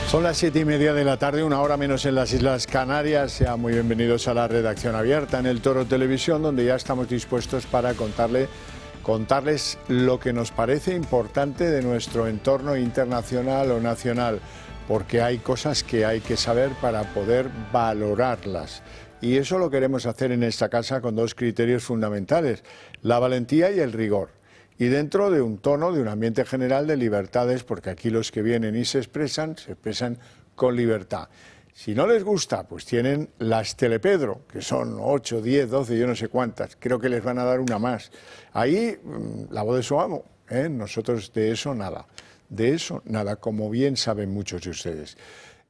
Son las 7:30 de la tarde, una hora menos en las Islas Canarias. Sean muy bienvenidos a la redacción abierta en El Toro Televisión, donde ya estamos dispuestos para contarles lo que nos parece importante de nuestro entorno internacional o nacional, porque hay cosas que hay que saber para poder valorarlas. Y eso lo queremos hacer en esta casa con dos criterios fundamentales: la valentía y el rigor. Y dentro de un tono, de un ambiente general de libertades, porque aquí los que vienen y se expresan con libertad. Si no les gusta, pues tienen las Telepedro, que son 8, 10, 12, yo no sé cuántas, creo que les van a dar una más. Ahí, la voz de su amo, nosotros de eso nada, como bien saben muchos de ustedes.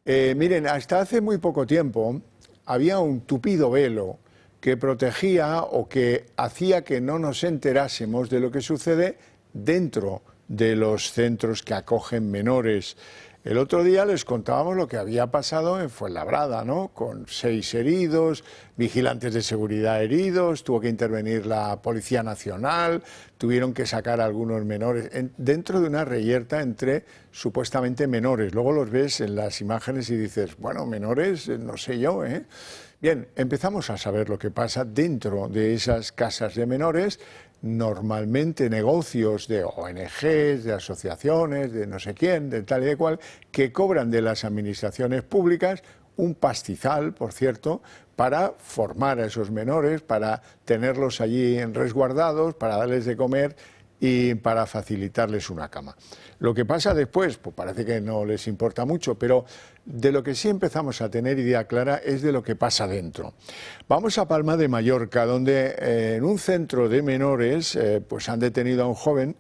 Miren, hasta hace muy poco tiempo había un tupido velo que protegía o que hacía que no nos enterásemos de lo que sucede dentro de los centros que acogen menores. El otro día les contábamos lo que había pasado en Fuenlabrada, ¿no? Con 6 heridos, vigilantes de seguridad heridos, tuvo que intervenir la Policía Nacional, tuvieron que sacar a algunos menores dentro de una reyerta entre supuestamente menores. Luego los ves en las imágenes y dices, bueno, menores, no sé yo, ¿eh? Bien, empezamos a saber lo que pasa dentro de esas casas de menores, normalmente negocios de ONGs, de asociaciones, de no sé quién, de tal y de cual, que cobran de las administraciones públicas un pastizal, por cierto, para formar a esos menores, para tenerlos allí resguardados, para darles de comer y para facilitarles una cama. Lo que pasa después, pues parece que no les importa mucho, pero de lo que sí empezamos a tener idea clara es de lo que pasa dentro. Vamos a Palma de Mallorca, donde en un centro de menores pues han detenido a un joven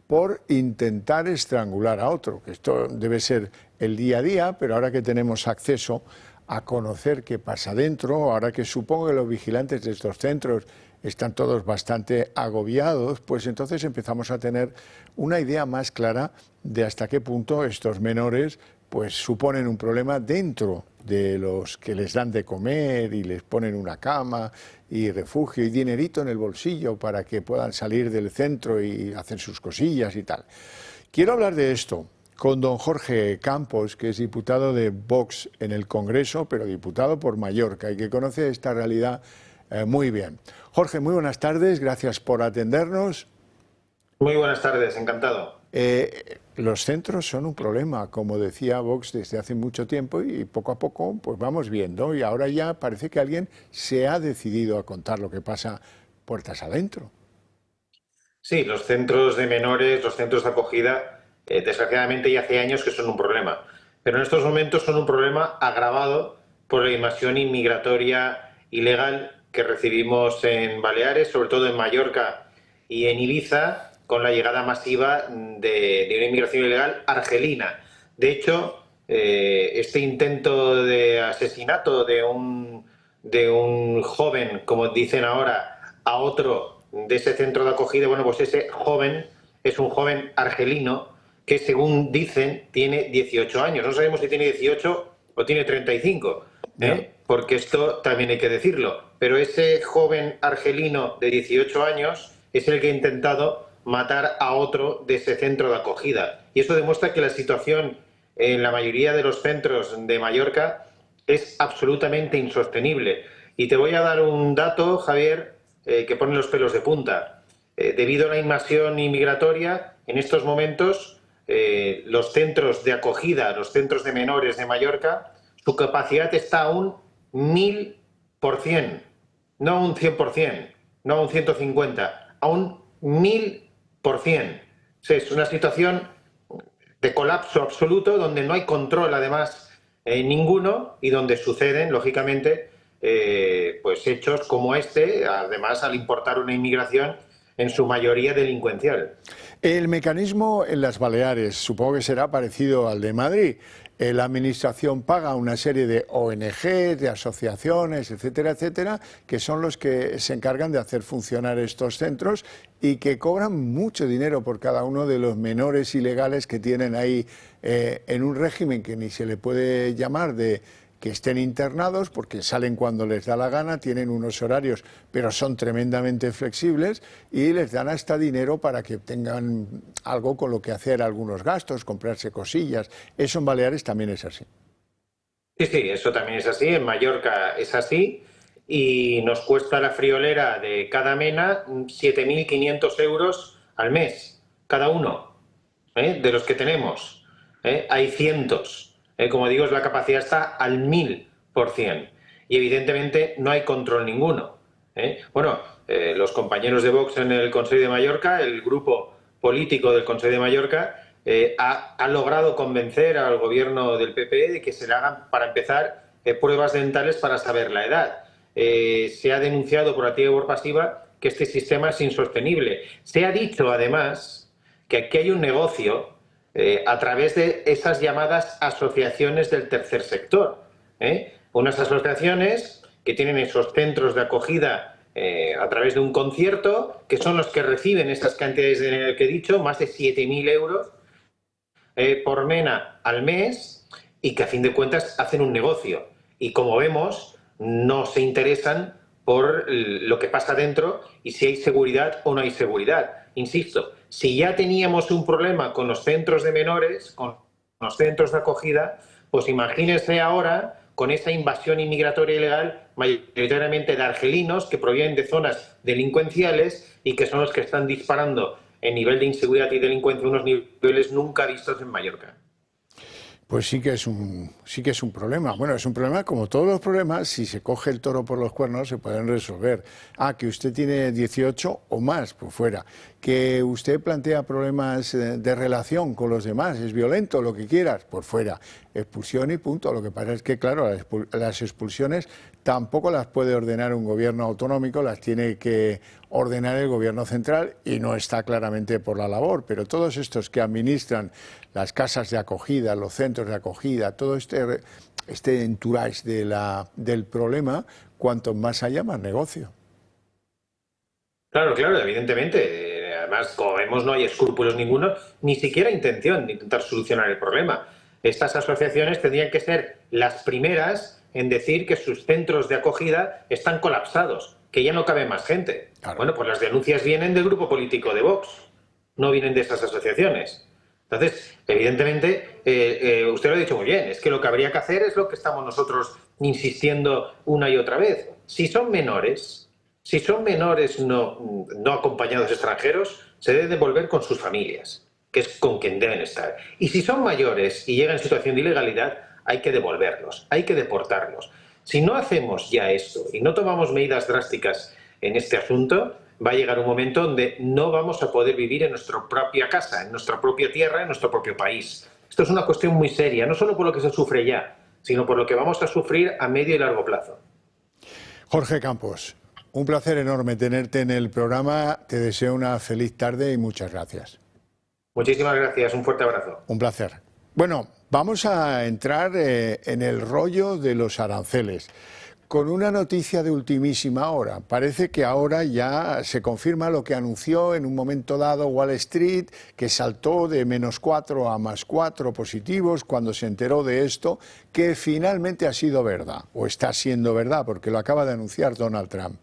por intentar estrangular a otro, que esto debe ser el día a día, pero ahora que tenemos acceso a conocer qué pasa dentro, ahora que supongo que los vigilantes de estos centros están todos bastante agobiados, pues entonces empezamos a tener una idea más clara de hasta qué punto estos menores pues suponen un problema dentro de los que les dan de comer y les ponen una cama y refugio y dinerito en el bolsillo para que puedan salir del centro y hacer sus cosillas y tal. Quiero hablar de esto con don Jorge Campos, que es diputado de Vox en el Congreso, pero diputado por Mallorca y que conoce esta realidad muy bien. Jorge, muy buenas tardes, gracias por atendernos. Muy buenas tardes, encantado. Los centros son un problema, como decía Vox desde hace mucho tiempo, y poco a poco pues vamos viendo, y ahora ya parece que alguien se ha decidido a contar lo que pasa puertas adentro. Sí, los centros de menores, los centros de acogida, desgraciadamente ya hace años que son un problema, pero en estos momentos son un problema agravado por la invasión inmigratoria ilegal que recibimos en Baleares, sobre todo en Mallorca y en Ibiza, con la llegada masiva de una inmigración ilegal argelina. De hecho, este intento de asesinato de un joven, como dicen ahora, a otro de ese centro de acogida, bueno, pues ese joven es un joven argelino que, según dicen, tiene 18 años. No sabemos si tiene 18 o tiene 35, porque esto también hay que decirlo. Pero ese joven argelino de 18 años es el que ha intentado matar a otro de ese centro de acogida. Y eso demuestra que la situación en la mayoría de los centros de Mallorca es absolutamente insostenible. Y te voy a dar un dato, Javier, que pone los pelos de punta. Debido a la invasión inmigratoria, en estos momentos los centros de acogida, los centros de menores de Mallorca, su capacidad está a un 1000%, no a un 100%, no a un 150%, a un 1000%. Es una situación de colapso absoluto donde no hay control, además, ninguno, y donde suceden, lógicamente, pues hechos como este, además al importar una inmigración en su mayoría delincuencial. El mecanismo en las Baleares supongo que será parecido al de Madrid. La administración paga una serie de ONG, de asociaciones, etcétera, etcétera, que son los que se encargan de hacer funcionar estos centros y que cobran mucho dinero por cada uno de los menores ilegales que tienen ahí en un régimen que ni se le puede llamar de que estén internados porque salen cuando les da la gana, tienen unos horarios, pero son tremendamente flexibles y les dan hasta dinero para que tengan algo con lo que hacer algunos gastos, comprarse cosillas. Eso en Baleares también es así. Sí, sí, eso también es así. En Mallorca es así y nos cuesta la friolera de cada mena 7.500 euros al mes, cada uno, de los que tenemos. Hay cientos. Como digo, la capacidad está al 1000%. Y evidentemente no hay control ninguno. Bueno, los compañeros de Vox en el Consell de Mallorca, el grupo político del Consell de Mallorca, ha logrado convencer al gobierno del PP de que se le hagan, para empezar, pruebas dentales para saber la edad. Se ha denunciado por activa y por pasiva que este sistema es insostenible. Se ha dicho, además, que aquí hay un negocio a través de esas llamadas asociaciones del tercer sector. Unas asociaciones que tienen esos centros de acogida a través de un concierto, que son los que reciben esas cantidades de dinero que he dicho, más de 7.000 euros por mena al mes, y que a fin de cuentas hacen un negocio. Y como vemos, no se interesan por lo que pasa dentro y si hay seguridad o no hay seguridad. Insisto, si ya teníamos un problema con los centros de menores, con los centros de acogida, pues imagínense ahora con esa invasión inmigratoria ilegal, mayoritariamente de argelinos que provienen de zonas delincuenciales y que son los que están disparando el nivel de inseguridad y delincuencia a unos niveles nunca vistos en Mallorca. Pues sí que es un problema. Bueno, es un problema como todos los problemas. Si se coge el toro por los cuernos se pueden resolver. Que usted tiene 18 o más, por fuera. Que usted plantea problemas de relación con los demás, es violento, lo que quieras, por fuera. Expulsión y punto. Lo que pasa es que, claro, las expulsiones tampoco las puede ordenar un gobierno autonómico, las tiene que ordenar el gobierno central y no está claramente por la labor. Pero todos estos que administran las casas de acogida, los centros de acogida, todo este entourage del problema, cuanto más haya, más negocio. Claro, claro, evidentemente. Además, como vemos, no hay escrúpulos ninguno, ni siquiera intención de intentar solucionar el problema. Estas asociaciones tendrían que ser las primeras en decir que sus centros de acogida están colapsados, que ya no cabe más gente. Claro. Bueno, pues las denuncias vienen del grupo político de Vox, no vienen de esas asociaciones. Entonces, evidentemente, usted lo ha dicho muy bien, es que lo que habría que hacer es lo que estamos nosotros insistiendo una y otra vez. Si son menores no acompañados extranjeros, se deben devolver con sus familias, que es con quien deben estar. Y si son mayores y llegan en situación de ilegalidad, hay que devolverlos, hay que deportarlos. Si no hacemos ya esto y no tomamos medidas drásticas en este asunto, va a llegar un momento donde no vamos a poder vivir en nuestra propia casa, en nuestra propia tierra, en nuestro propio país. Esto es una cuestión muy seria, no solo por lo que se sufre ya, sino por lo que vamos a sufrir a medio y largo plazo. Jorge Campos, un placer enorme tenerte en el programa. Te deseo una feliz tarde y muchas gracias. Muchísimas gracias, un fuerte abrazo. Un placer. Bueno, vamos a entrar en el rollo de los aranceles. Con una noticia de ultimísima hora. Parece que ahora ya se confirma lo que anunció en un momento dado Wall Street, que saltó de -4 a +4 positivos cuando se enteró de esto, que finalmente ha sido verdad, o está siendo verdad, porque lo acaba de anunciar Donald Trump.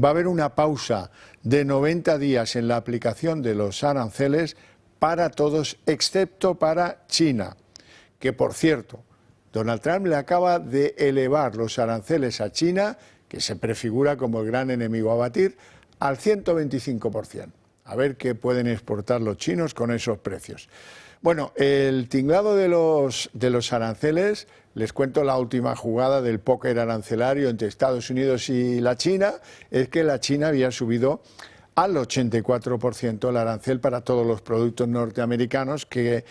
Va a haber una pausa de 90 días en la aplicación de los aranceles para todos, excepto para China, que por cierto, Donald Trump le acaba de elevar los aranceles a China, que se prefigura como el gran enemigo a batir, al 125%. A ver qué pueden exportar los chinos con esos precios. Bueno, el tinglado de los aranceles, les cuento la última jugada del póker arancelario entre Estados Unidos y la China, es que la China había subido al 84% el arancel para todos los productos norteamericanos que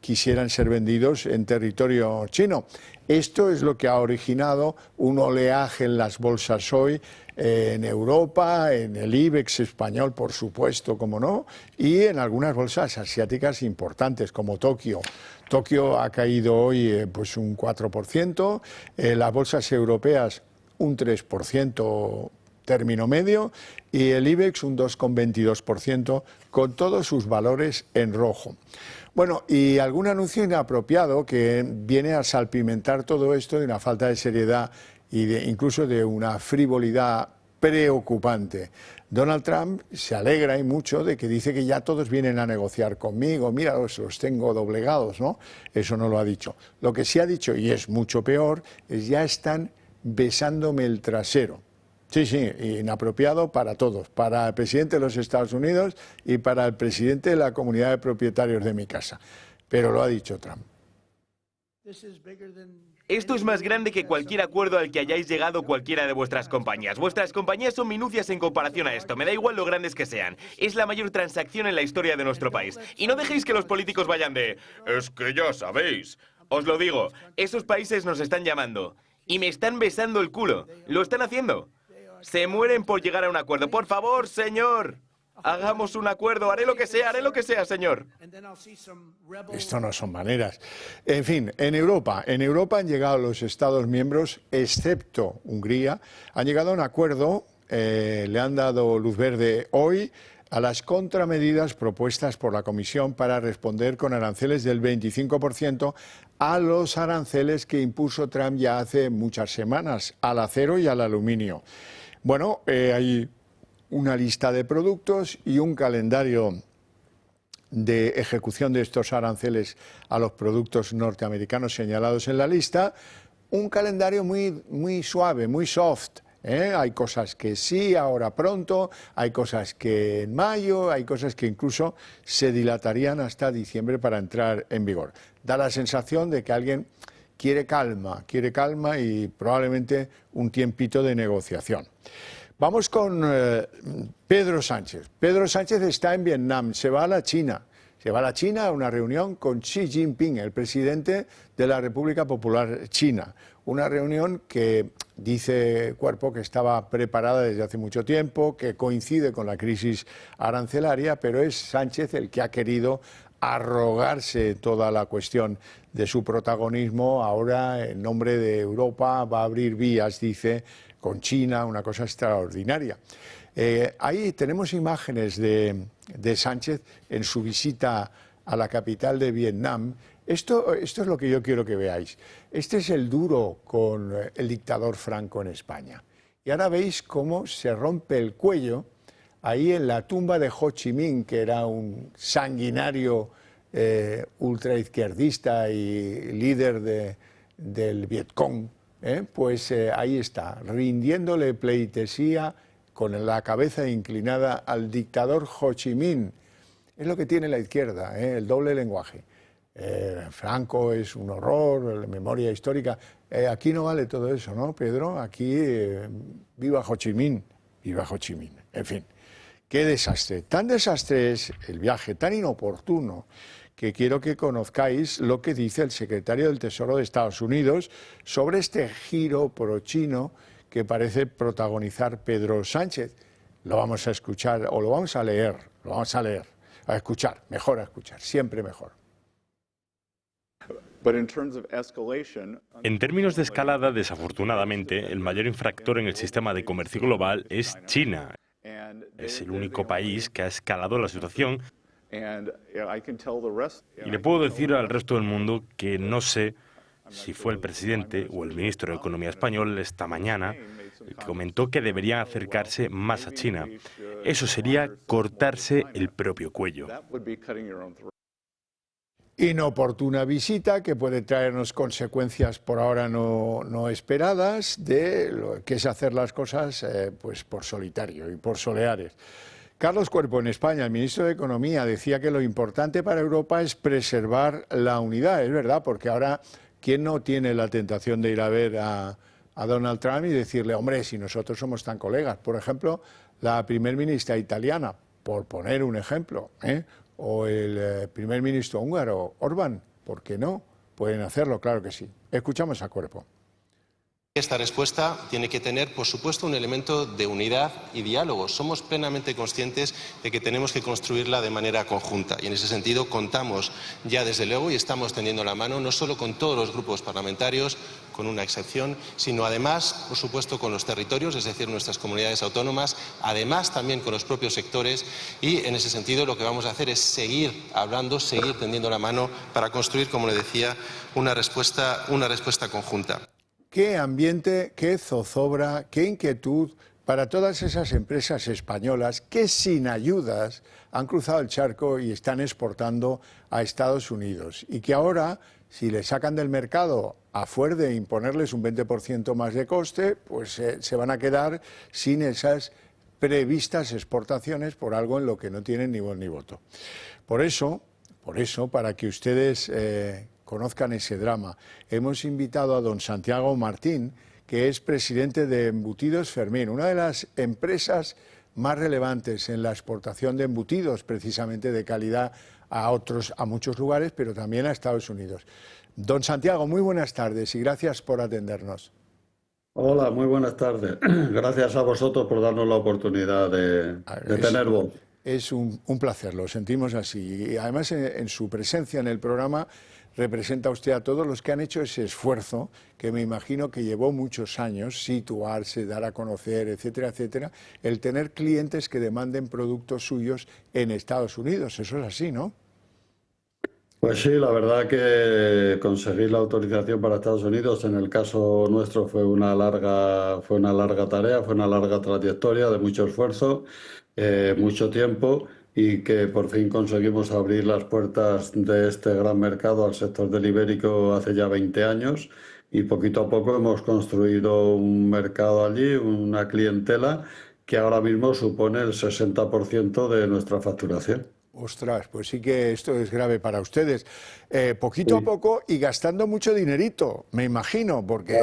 quisieran ser vendidos en territorio chino. Esto es lo que ha originado un oleaje en las bolsas hoy, en Europa, en el IBEX español, por supuesto, como no, y en algunas bolsas asiáticas importantes, como Tokio. Tokio ha caído hoy pues un 4%, las bolsas europeas un 3%, término medio, y el IBEX un 2,22%, con todos sus valores en rojo. Bueno, y algún anuncio inapropiado que viene a salpimentar todo esto de una falta de seriedad y incluso de una frivolidad preocupante. Donald Trump se alegra y mucho de que dice que ya todos vienen a negociar conmigo, mira, los tengo doblegados, ¿no? Eso no lo ha dicho. Lo que sí ha dicho, y es mucho peor, es ya están besándome el trasero. Sí, sí, inapropiado para todos, para el presidente de los Estados Unidos y para el presidente de la comunidad de propietarios de mi casa. Pero lo ha dicho Trump. Esto es más grande que cualquier acuerdo al que hayáis llegado cualquiera de vuestras compañías. Vuestras compañías son minucias en comparación a esto. Me da igual lo grandes que sean. Es la mayor transacción en la historia de nuestro país. Y no dejéis que los políticos vayan de... Es que ya sabéis. Os lo digo, esos países nos están llamando. Y me están besando el culo. Lo están haciendo. Se mueren por llegar a un acuerdo. Por favor, señor. Hagamos un acuerdo, haré lo que sea, señor. Esto no son maneras. En fin, en Europa han llegado los Estados miembros, excepto Hungría, han llegado a un acuerdo, le han dado luz verde hoy a las contramedidas propuestas por la Comisión para responder con aranceles del 25% a los aranceles que impuso Trump ya hace muchas semanas, al acero y al aluminio. Bueno, hay una lista de productos y un calendario de ejecución de estos aranceles a los productos norteamericanos señalados en la lista, un calendario muy suave, muy soft. Hay cosas que sí, ahora pronto, hay cosas que en mayo, hay cosas que incluso se dilatarían hasta diciembre para entrar en vigor. Da la sensación de que alguien quiere calma y probablemente un tiempito de negociación. Vamos con Pedro Sánchez. Pedro Sánchez está en Vietnam, se va a la China. Se va a la China a una reunión con Xi Jinping, el presidente de la República Popular China. Una reunión que dice Cuerpo que estaba preparada desde hace mucho tiempo, que coincide con la crisis arancelaria, pero es Sánchez el que ha querido arrogarse toda la cuestión de su protagonismo. Ahora, en nombre de Europa, va a abrir vías, dice, con China, una cosa extraordinaria. Ahí tenemos imágenes de Sánchez en su visita a la capital de Vietnam. Esto es lo que yo quiero que veáis. Este es el duro con el dictador Franco en España. Y ahora veis cómo se rompe el cuello ahí en la tumba de Ho Chi Minh, que era un sanguinario ultraizquierdista y líder del Vietcong. Pues ahí está, rindiéndole pleitesía con la cabeza inclinada al dictador Ho Chi Minh. Es lo que tiene la izquierda, el doble lenguaje. Franco es un horror, la memoria histórica. Aquí no vale todo eso, ¿no, Pedro? Aquí viva Ho Chi Minh, viva Ho Chi Minh. En fin, qué desastre. Tan desastre es el viaje, tan inoportuno, que quiero que conozcáis lo que dice el secretario del Tesoro de Estados Unidos sobre este giro pro-chino que parece protagonizar Pedro Sánchez. Lo vamos a escuchar, o lo vamos a leer, a escuchar, mejor a escuchar, siempre mejor. En términos de escalada, desafortunadamente, el mayor infractor en el sistema de comercio global es China. Es el único país que ha escalado la situación. Y le puedo decir al resto del mundo que no sé si fue el presidente o el ministro de Economía español esta mañana el que comentó que deberían acercarse más a China. Eso sería cortarse el propio cuello. Inoportuna visita que puede traernos consecuencias por ahora no esperadas de lo que es hacer las cosas pues por solitario y por soleares. Carlos Cuerpo, en España, el ministro de Economía, decía que lo importante para Europa es preservar la unidad. Es verdad, porque ahora, ¿quién no tiene la tentación de ir a ver a Donald Trump y decirle, hombre, si nosotros somos tan colegas? Por ejemplo, la primer ministra italiana, por poner un ejemplo, o el primer ministro húngaro, Orbán, ¿por qué no? Pueden hacerlo, claro que sí. Escuchamos a Cuerpo. Esta respuesta tiene que tener, por supuesto, un elemento de unidad y diálogo. Somos plenamente conscientes de que tenemos que construirla de manera conjunta y en ese sentido contamos ya desde luego y estamos tendiendo la mano no solo con todos los grupos parlamentarios, con una excepción, sino además, por supuesto, con los territorios, es decir, nuestras comunidades autónomas, además también con los propios sectores, y en ese sentido lo que vamos a hacer es seguir hablando, seguir tendiendo la mano para construir, como le decía, una respuesta conjunta. Qué ambiente, qué zozobra, qué inquietud para todas esas empresas españolas que sin ayudas han cruzado el charco y están exportando a Estados Unidos y que ahora, si le sacan del mercado a fuer de imponerles un 20% más de coste, pues se van a quedar sin esas previstas exportaciones por algo en lo que no tienen ni voz ni voto. Por eso, para que ustedes conozcan ese drama, hemos invitado a don Santiago Martín, que es presidente de Embutidos Fermín, una de las empresas más relevantes en la exportación de embutidos, precisamente de calidad a muchos lugares, pero también a Estados Unidos. Don Santiago, muy buenas tardes y gracias por atendernos. Hola, muy buenas tardes. Gracias a vosotros por darnos la oportunidad de tener voz. Es un placer, lo sentimos así. Y además, en su presencia en el programa, representa usted a todos los que han hecho ese esfuerzo, que me imagino que llevó muchos años, situarse, dar a conocer, etcétera, etcétera, el tener clientes que demanden productos suyos en Estados Unidos. Eso es así, ¿no? Pues sí, la verdad que conseguir la autorización para Estados Unidos en el caso nuestro fue una larga tarea, fue una larga trayectoria de mucho esfuerzo, mucho tiempo, y que por fin conseguimos abrir las puertas de este gran mercado al sector del ibérico hace ya 20 años, y poquito a poco hemos construido un mercado allí, una clientela que ahora mismo supone el 60% de nuestra facturación. Ostras, pues sí que esto es grave para ustedes. Poquito a poco y gastando mucho dinerito, me imagino, porque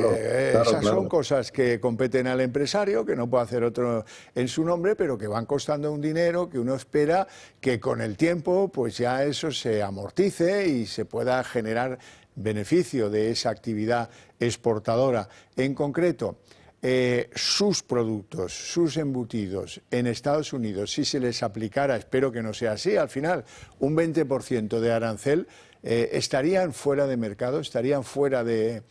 esas son cosas que competen al empresario, que no puede hacer otro en su nombre, pero que van costando un dinero que uno espera que con el tiempo pues ya eso se amortice y se pueda generar beneficio de esa actividad exportadora. En concreto, sus productos, sus embutidos en Estados Unidos, si se les aplicara, espero que no sea así, al final un 20% de arancel, ¿estarían fuera de mercado, estarían fuera de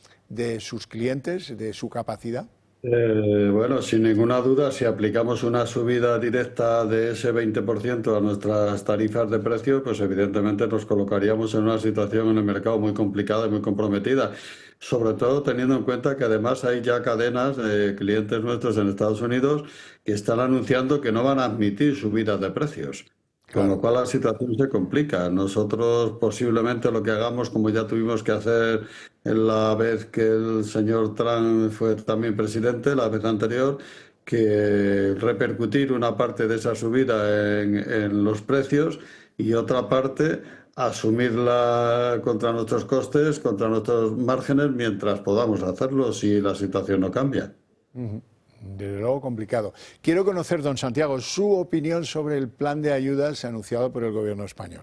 sus clientes, de su capacidad? Bueno, sin ninguna duda, si aplicamos una subida directa de ese 20% a nuestras tarifas de precio, pues evidentemente nos colocaríamos en una situación en el mercado muy complicada y muy comprometida. Sobre todo teniendo en cuenta que además hay ya cadenas de clientes nuestros en Estados Unidos que están anunciando que no van a admitir subidas de precios. Con lo cual la situación se complica. Nosotros posiblemente lo que hagamos, como ya tuvimos que hacer en la vez que el señor Trump fue también presidente, la vez anterior, que repercutir una parte de esa subida en los precios y otra parte asumirla contra nuestros costes, contra nuestros márgenes, mientras podamos hacerlo si la situación no cambia. Desde luego complicado. Quiero conocer, don Santiago, su opinión sobre el plan de ayudas anunciado por el gobierno español.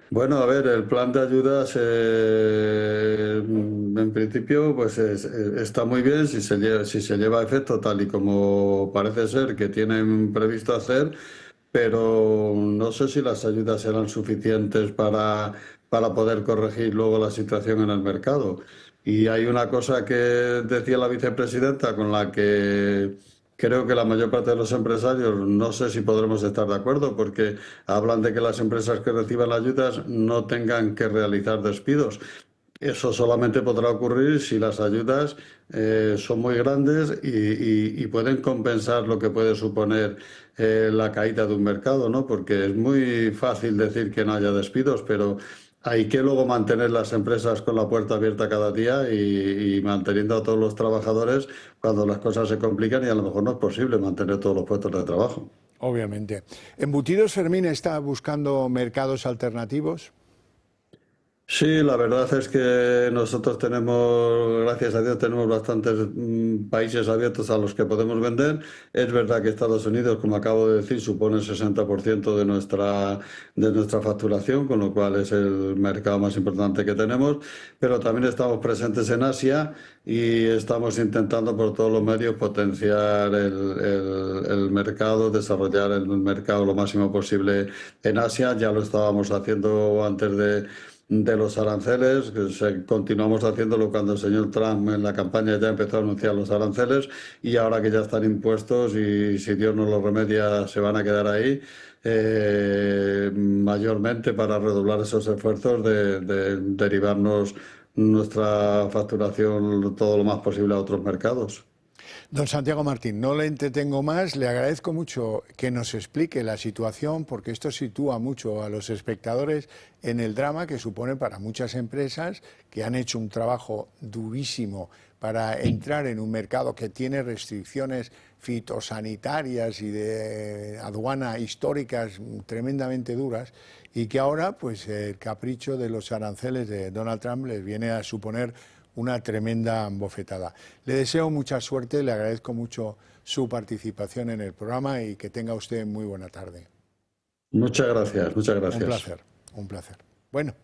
Bueno, a ver, el plan de ayudas en principio pues está muy bien si se lleva a efecto tal y como parece ser que tienen previsto hacer, pero no sé si las ayudas serán suficientes para poder corregir luego la situación en el mercado. Y hay una cosa que decía la vicepresidenta con la que creo que la mayor parte de los empresarios no sé si podremos estar de acuerdo, porque hablan de que las empresas que reciban ayudas no tengan que realizar despidos. Eso solamente podrá ocurrir si las ayudas son muy grandes y pueden compensar lo que puede suponer la caída de un mercado, ¿no? Porque es muy fácil decir que no haya despidos, pero hay que luego mantener las empresas con la puerta abierta cada día y manteniendo a todos los trabajadores cuando las cosas se complican y a lo mejor no es posible mantener todos los puestos de trabajo. Obviamente. ¿Embutidos Fermín está buscando mercados alternativos? Sí, la verdad es que nosotros tenemos, gracias a Dios, tenemos bastantes países abiertos a los que podemos vender. Es verdad que Estados Unidos, como acabo de decir, supone el 60% de nuestra facturación, con lo cual es el mercado más importante que tenemos, pero también estamos presentes en Asia y estamos intentando por todos los medios potenciar el mercado, desarrollar el mercado lo máximo posible en Asia. Ya lo estábamos haciendo antes los aranceles, que continuamos haciéndolo cuando el señor Trump en la campaña ya empezó a anunciar los aranceles, y ahora que ya están impuestos y si Dios no los remedia se van a quedar ahí, mayormente para redoblar esos esfuerzos de derivarnos nuestra facturación todo lo más posible a otros mercados. Don Santiago Martín, no le entretengo más, le agradezco mucho que nos explique la situación, porque esto sitúa mucho a los espectadores en el drama que supone para muchas empresas que han hecho un trabajo durísimo para entrar en un mercado que tiene restricciones fitosanitarias y de aduana históricas tremendamente duras, y que ahora pues el capricho de los aranceles de Donald Trump les viene a suponer una tremenda bofetada. Le deseo mucha suerte, le agradezco mucho su participación en el programa y que tenga usted muy buena tarde. Muchas gracias, muchas gracias. Un placer, un placer. Bueno,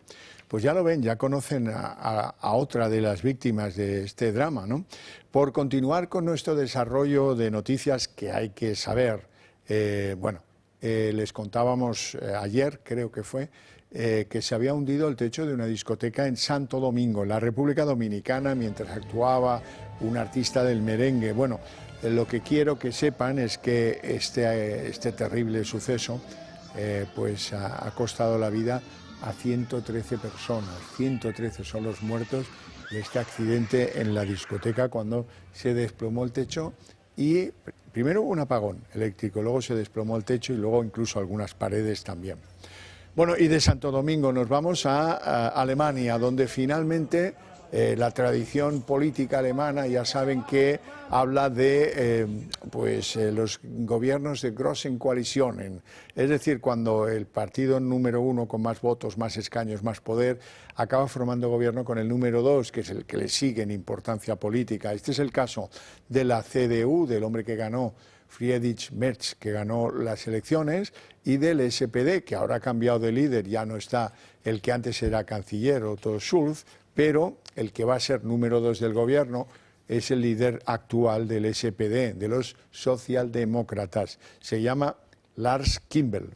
pues ya lo ven, ya conocen a otra de las víctimas de este drama, ¿no? Por continuar con nuestro desarrollo de noticias que hay que saber, les contábamos ayer, creo que fue, que se había hundido el techo de una discoteca en Santo Domingo, en la República Dominicana, mientras actuaba un artista del merengue. Bueno, lo que quiero que sepan es que este terrible suceso ha costado la vida a 113 personas. 113 son los muertos de este accidente en la discoteca cuando se desplomó el techo y primero hubo un apagón eléctrico, luego se desplomó el techo y luego incluso algunas paredes también. Bueno, y de Santo Domingo nos vamos a Alemania, donde finalmente la tradición política alemana, ya saben que habla de los gobiernos de Großen Koalitionen, es decir, cuando el partido número 1 con más votos, más escaños, más poder, acaba formando gobierno con el número 2, que es el que le sigue en importancia política. Este es el caso de la CDU, del hombre que ganó, Friedrich Merz, que ganó las elecciones, y del SPD, que ahora ha cambiado de líder, ya no está el que antes era canciller, Otto Schulz, pero el que va a ser número 2 del gobierno es el líder actual del SPD, de los socialdemócratas. Se llama Lars Kimball.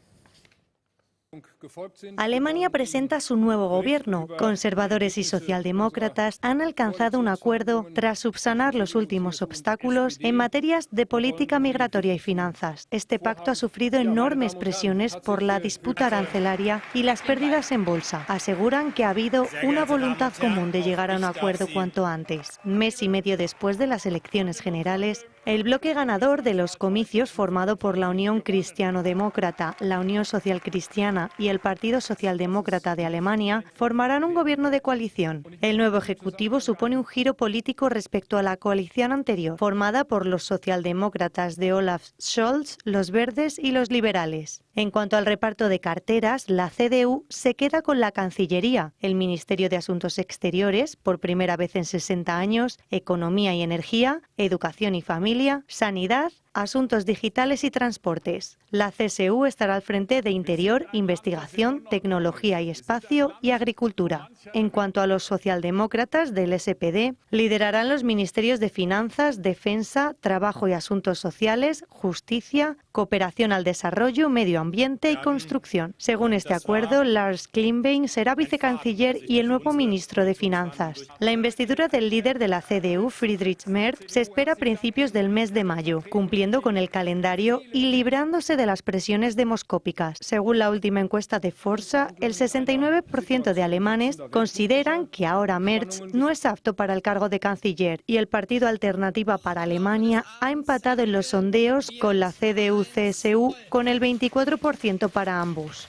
Alemania presenta su nuevo gobierno. Conservadores y socialdemócratas han alcanzado un acuerdo tras subsanar los últimos obstáculos en materias de política migratoria y finanzas. Este pacto ha sufrido enormes presiones por la disputa arancelaria y las pérdidas en bolsa. Aseguran que ha habido una voluntad común de llegar a un acuerdo cuanto antes. Mes y medio después de las elecciones generales, el bloque ganador de los comicios, formado por la Unión Cristiano-Demócrata, la Unión Social Cristiana y el Partido Socialdemócrata de Alemania, formarán un gobierno de coalición. El nuevo ejecutivo supone un giro político respecto a la coalición anterior, formada por los socialdemócratas de Olaf Scholz, los verdes y los liberales. En cuanto al reparto de carteras, la CDU se queda con la Cancillería, el Ministerio de Asuntos Exteriores, por primera vez en 60 años, Economía y Energía, Educación y Familia, Sanidad, Asuntos Digitales y Transportes. La CSU estará al frente de Interior, Investigación, Tecnología y Espacio y Agricultura. En cuanto a los socialdemócratas del SPD, liderarán los ministerios de Finanzas, Defensa, Trabajo y Asuntos Sociales, Justicia, Cooperación al Desarrollo, Medio Ambiente y Construcción. Según este acuerdo, Lars Klingbeil será vicecanciller y el nuevo ministro de Finanzas. La investidura del líder de la CDU, Friedrich Merz, se espera a principios del mes de mayo, cumpliendo con el calendario y librándose de las presiones demoscópicas. Según la última encuesta de Forsa, el 69% de alemanes consideran que ahora Merz no es apto para el cargo de canciller y el partido Alternativa para Alemania ha empatado en los sondeos con la CDU-CSU con el 24% para ambos.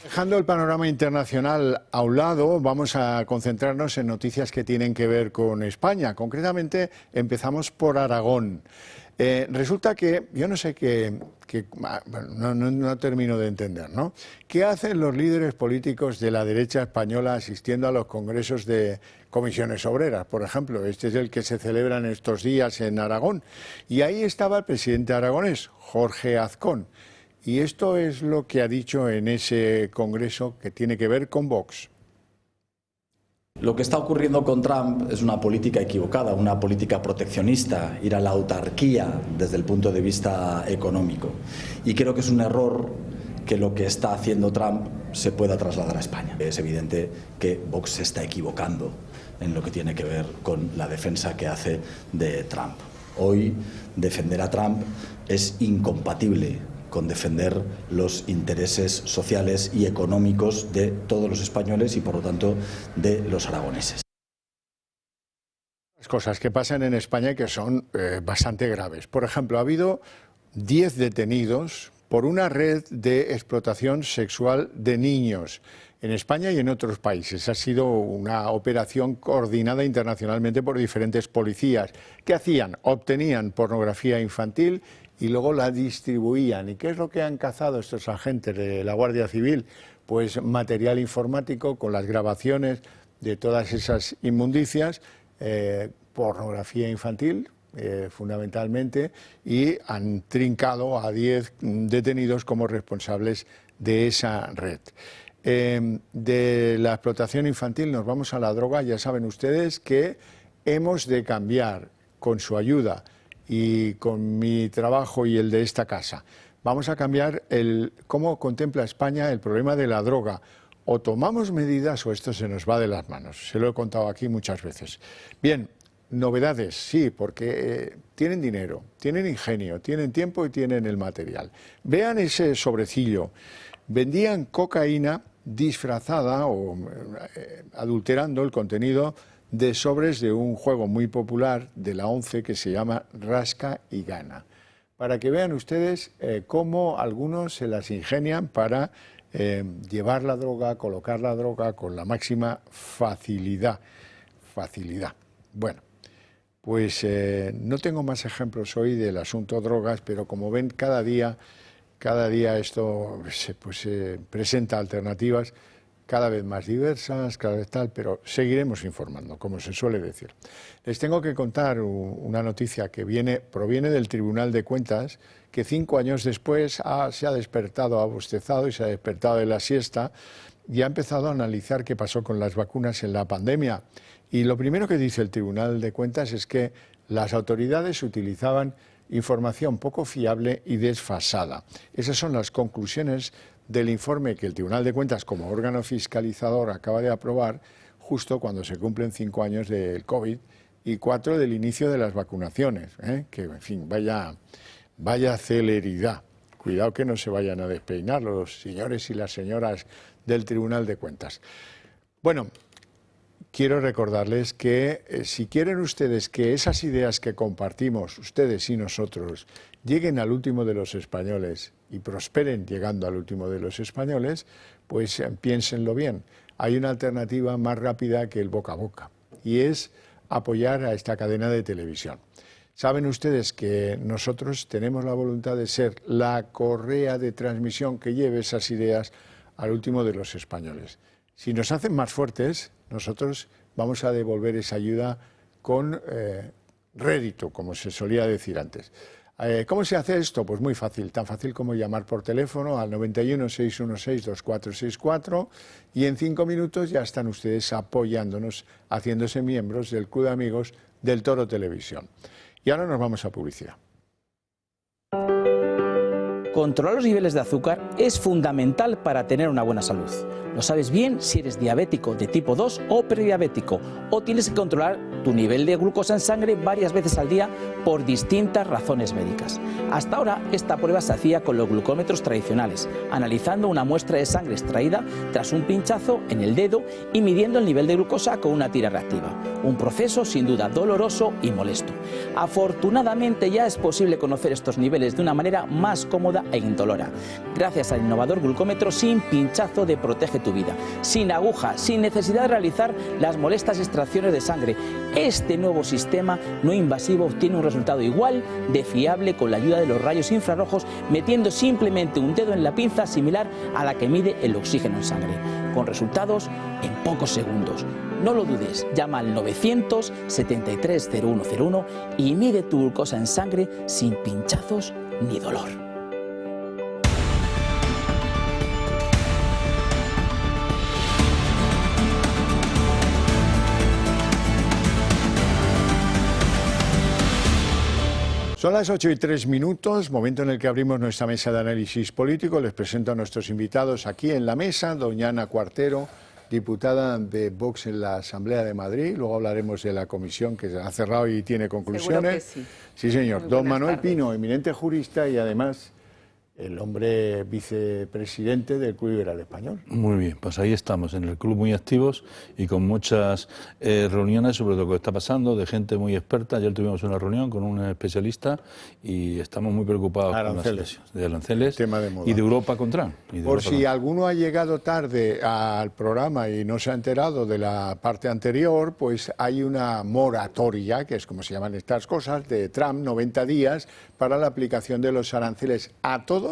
Dejando el panorama internacional a un lado, vamos a concentrarnos en noticias que tienen que ver con España. Concretamente, empezamos por Aragón. Resulta que, yo no sé no termino de entender, ¿no? ¿Qué hacen los líderes políticos de la derecha española asistiendo a los congresos de comisiones obreras? Por ejemplo, este es el que se celebra en estos días en Aragón. Y ahí estaba el presidente aragonés, Jorge Azcón. Y esto es lo que ha dicho en ese congreso que tiene que ver con Vox. Lo que está ocurriendo con Trump es una política equivocada, una política proteccionista, ir a la autarquía desde el punto de vista económico. Y creo que es un error que lo que está haciendo Trump se pueda trasladar a España. Es evidente que Vox se está equivocando en lo que tiene que ver con la defensa que hace de Trump. Hoy defender a Trump es incompatible con defender los intereses sociales y económicos de todos los españoles y, por lo tanto, de los aragoneses. Cosas que pasan en España y que son bastante graves. Por ejemplo, ha habido 10 detenidos por una red de explotación sexual de niños en España y en otros países. Ha sido una operación coordinada internacionalmente por diferentes policías. ¿Qué hacían? Obtenían pornografía infantil y luego la distribuían. ¿Y qué es lo que han cazado estos agentes de la Guardia Civil? Pues material informático con las grabaciones de todas esas inmundicias, pornografía infantil, fundamentalmente, y han trincado a 10 detenidos como responsables de esa red. De la explotación infantil nos vamos a la droga. Ya saben ustedes que hemos de cambiar, con su ayuda y con mi trabajo y el de esta casa, vamos a cambiar cómo contempla España el problema de la droga. O tomamos medidas o esto se nos va de las manos. Se lo he contado aquí muchas veces. Bien, novedades, sí, porque tienen dinero, tienen ingenio, tienen tiempo y tienen el material. Vean ese sobrecillo. Vendían cocaína disfrazada o adulterando el contenido de sobres de un juego muy popular de la ONCE que se llama Rasca y Gana. Para que vean ustedes cómo algunos se las ingenian para llevar la droga, colocar la droga con la máxima facilidad. Bueno, pues no tengo más ejemplos hoy del asunto drogas, pero como ven, cada día esto se presenta alternativas cada vez más diversas, cada vez tal, pero seguiremos informando, como se suele decir. Les tengo que contar una noticia que proviene del Tribunal de Cuentas, que 5 años después se ha despertado, ha bostezado y se ha despertado de la siesta y ha empezado a analizar qué pasó con las vacunas en la pandemia. Y lo primero que dice el Tribunal de Cuentas es que las autoridades utilizaban información poco fiable y desfasada. Esas son las conclusiones del informe que el Tribunal de Cuentas, como órgano fiscalizador, acaba de aprobar justo cuando se cumplen 5 años del COVID y 4 del inicio de las vacunaciones. Que, en fin, vaya celeridad. Cuidado que no se vayan a despeinar los señores y las señoras del Tribunal de Cuentas. Bueno, quiero recordarles que si quieren ustedes que esas ideas que compartimos, ustedes y nosotros, lleguen al último de los españoles y prosperen llegando al último de los españoles, pues piénsenlo bien. Hay una alternativa más rápida que el boca a boca y es apoyar a esta cadena de televisión. Saben ustedes que nosotros tenemos la voluntad de ser la correa de transmisión que lleve esas ideas al último de los españoles. Si nos hacen más fuertes, nosotros vamos a devolver esa ayuda con rédito, como se solía decir antes. ¿Cómo se hace esto? Pues muy fácil, tan fácil como llamar por teléfono al 91 616 2464 y en 5 minutos ya están ustedes apoyándonos, haciéndose miembros del Club de Amigos del Toro Televisión. Y ahora nos vamos a publicidad. Controlar los niveles de azúcar es fundamental para tener una buena salud. Lo sabes bien si eres diabético de tipo 2 o prediabético, o tienes que controlar tu nivel de glucosa en sangre varias veces al día por distintas razones médicas. Hasta ahora esta prueba se hacía con los glucómetros tradicionales, analizando una muestra de sangre extraída tras un pinchazo en el dedo y midiendo el nivel de glucosa con una tira reactiva. Un proceso sin duda doloroso y molesto. Afortunadamente ya es posible conocer estos niveles de una manera más cómoda e indolora, gracias al innovador glucómetro sin pinchazo de Protege tu Vida, sin aguja, sin necesidad de realizar las molestas extracciones de sangre. Este nuevo sistema no invasivo obtiene un resultado igual de fiable con la ayuda de los rayos infrarrojos, metiendo simplemente un dedo en la pinza similar a la que mide el oxígeno en sangre, con resultados en pocos segundos. No lo dudes, llama al 973 0101 y mide tu glucosa en sangre sin pinchazos ni dolor. Son las 8:03, momento en el que abrimos nuestra mesa de análisis político. Les presento a nuestros invitados aquí en la mesa, doña Ana Cuartero, diputada de Vox en la Asamblea de Madrid. Luego hablaremos de la comisión que se ha cerrado y tiene conclusiones. Seguro que sí. Sí, señor. Muy Don Manuel tardes. Pino, eminente jurista y además el hombre vicepresidente del Club Liberal Español. Muy bien, pues ahí estamos, en el club muy activos y con muchas reuniones sobre lo que está pasando, de gente muy experta. Ayer tuvimos una reunión con un especialista y estamos muy preocupados con las situaciones de aranceles Tema de moda. y de Europa con Trump. Por si alguno ha llegado tarde al programa y no se ha enterado de la parte anterior, pues hay una moratoria, que es como se llaman estas cosas, de Trump, 90 días, para la aplicación de los aranceles a todos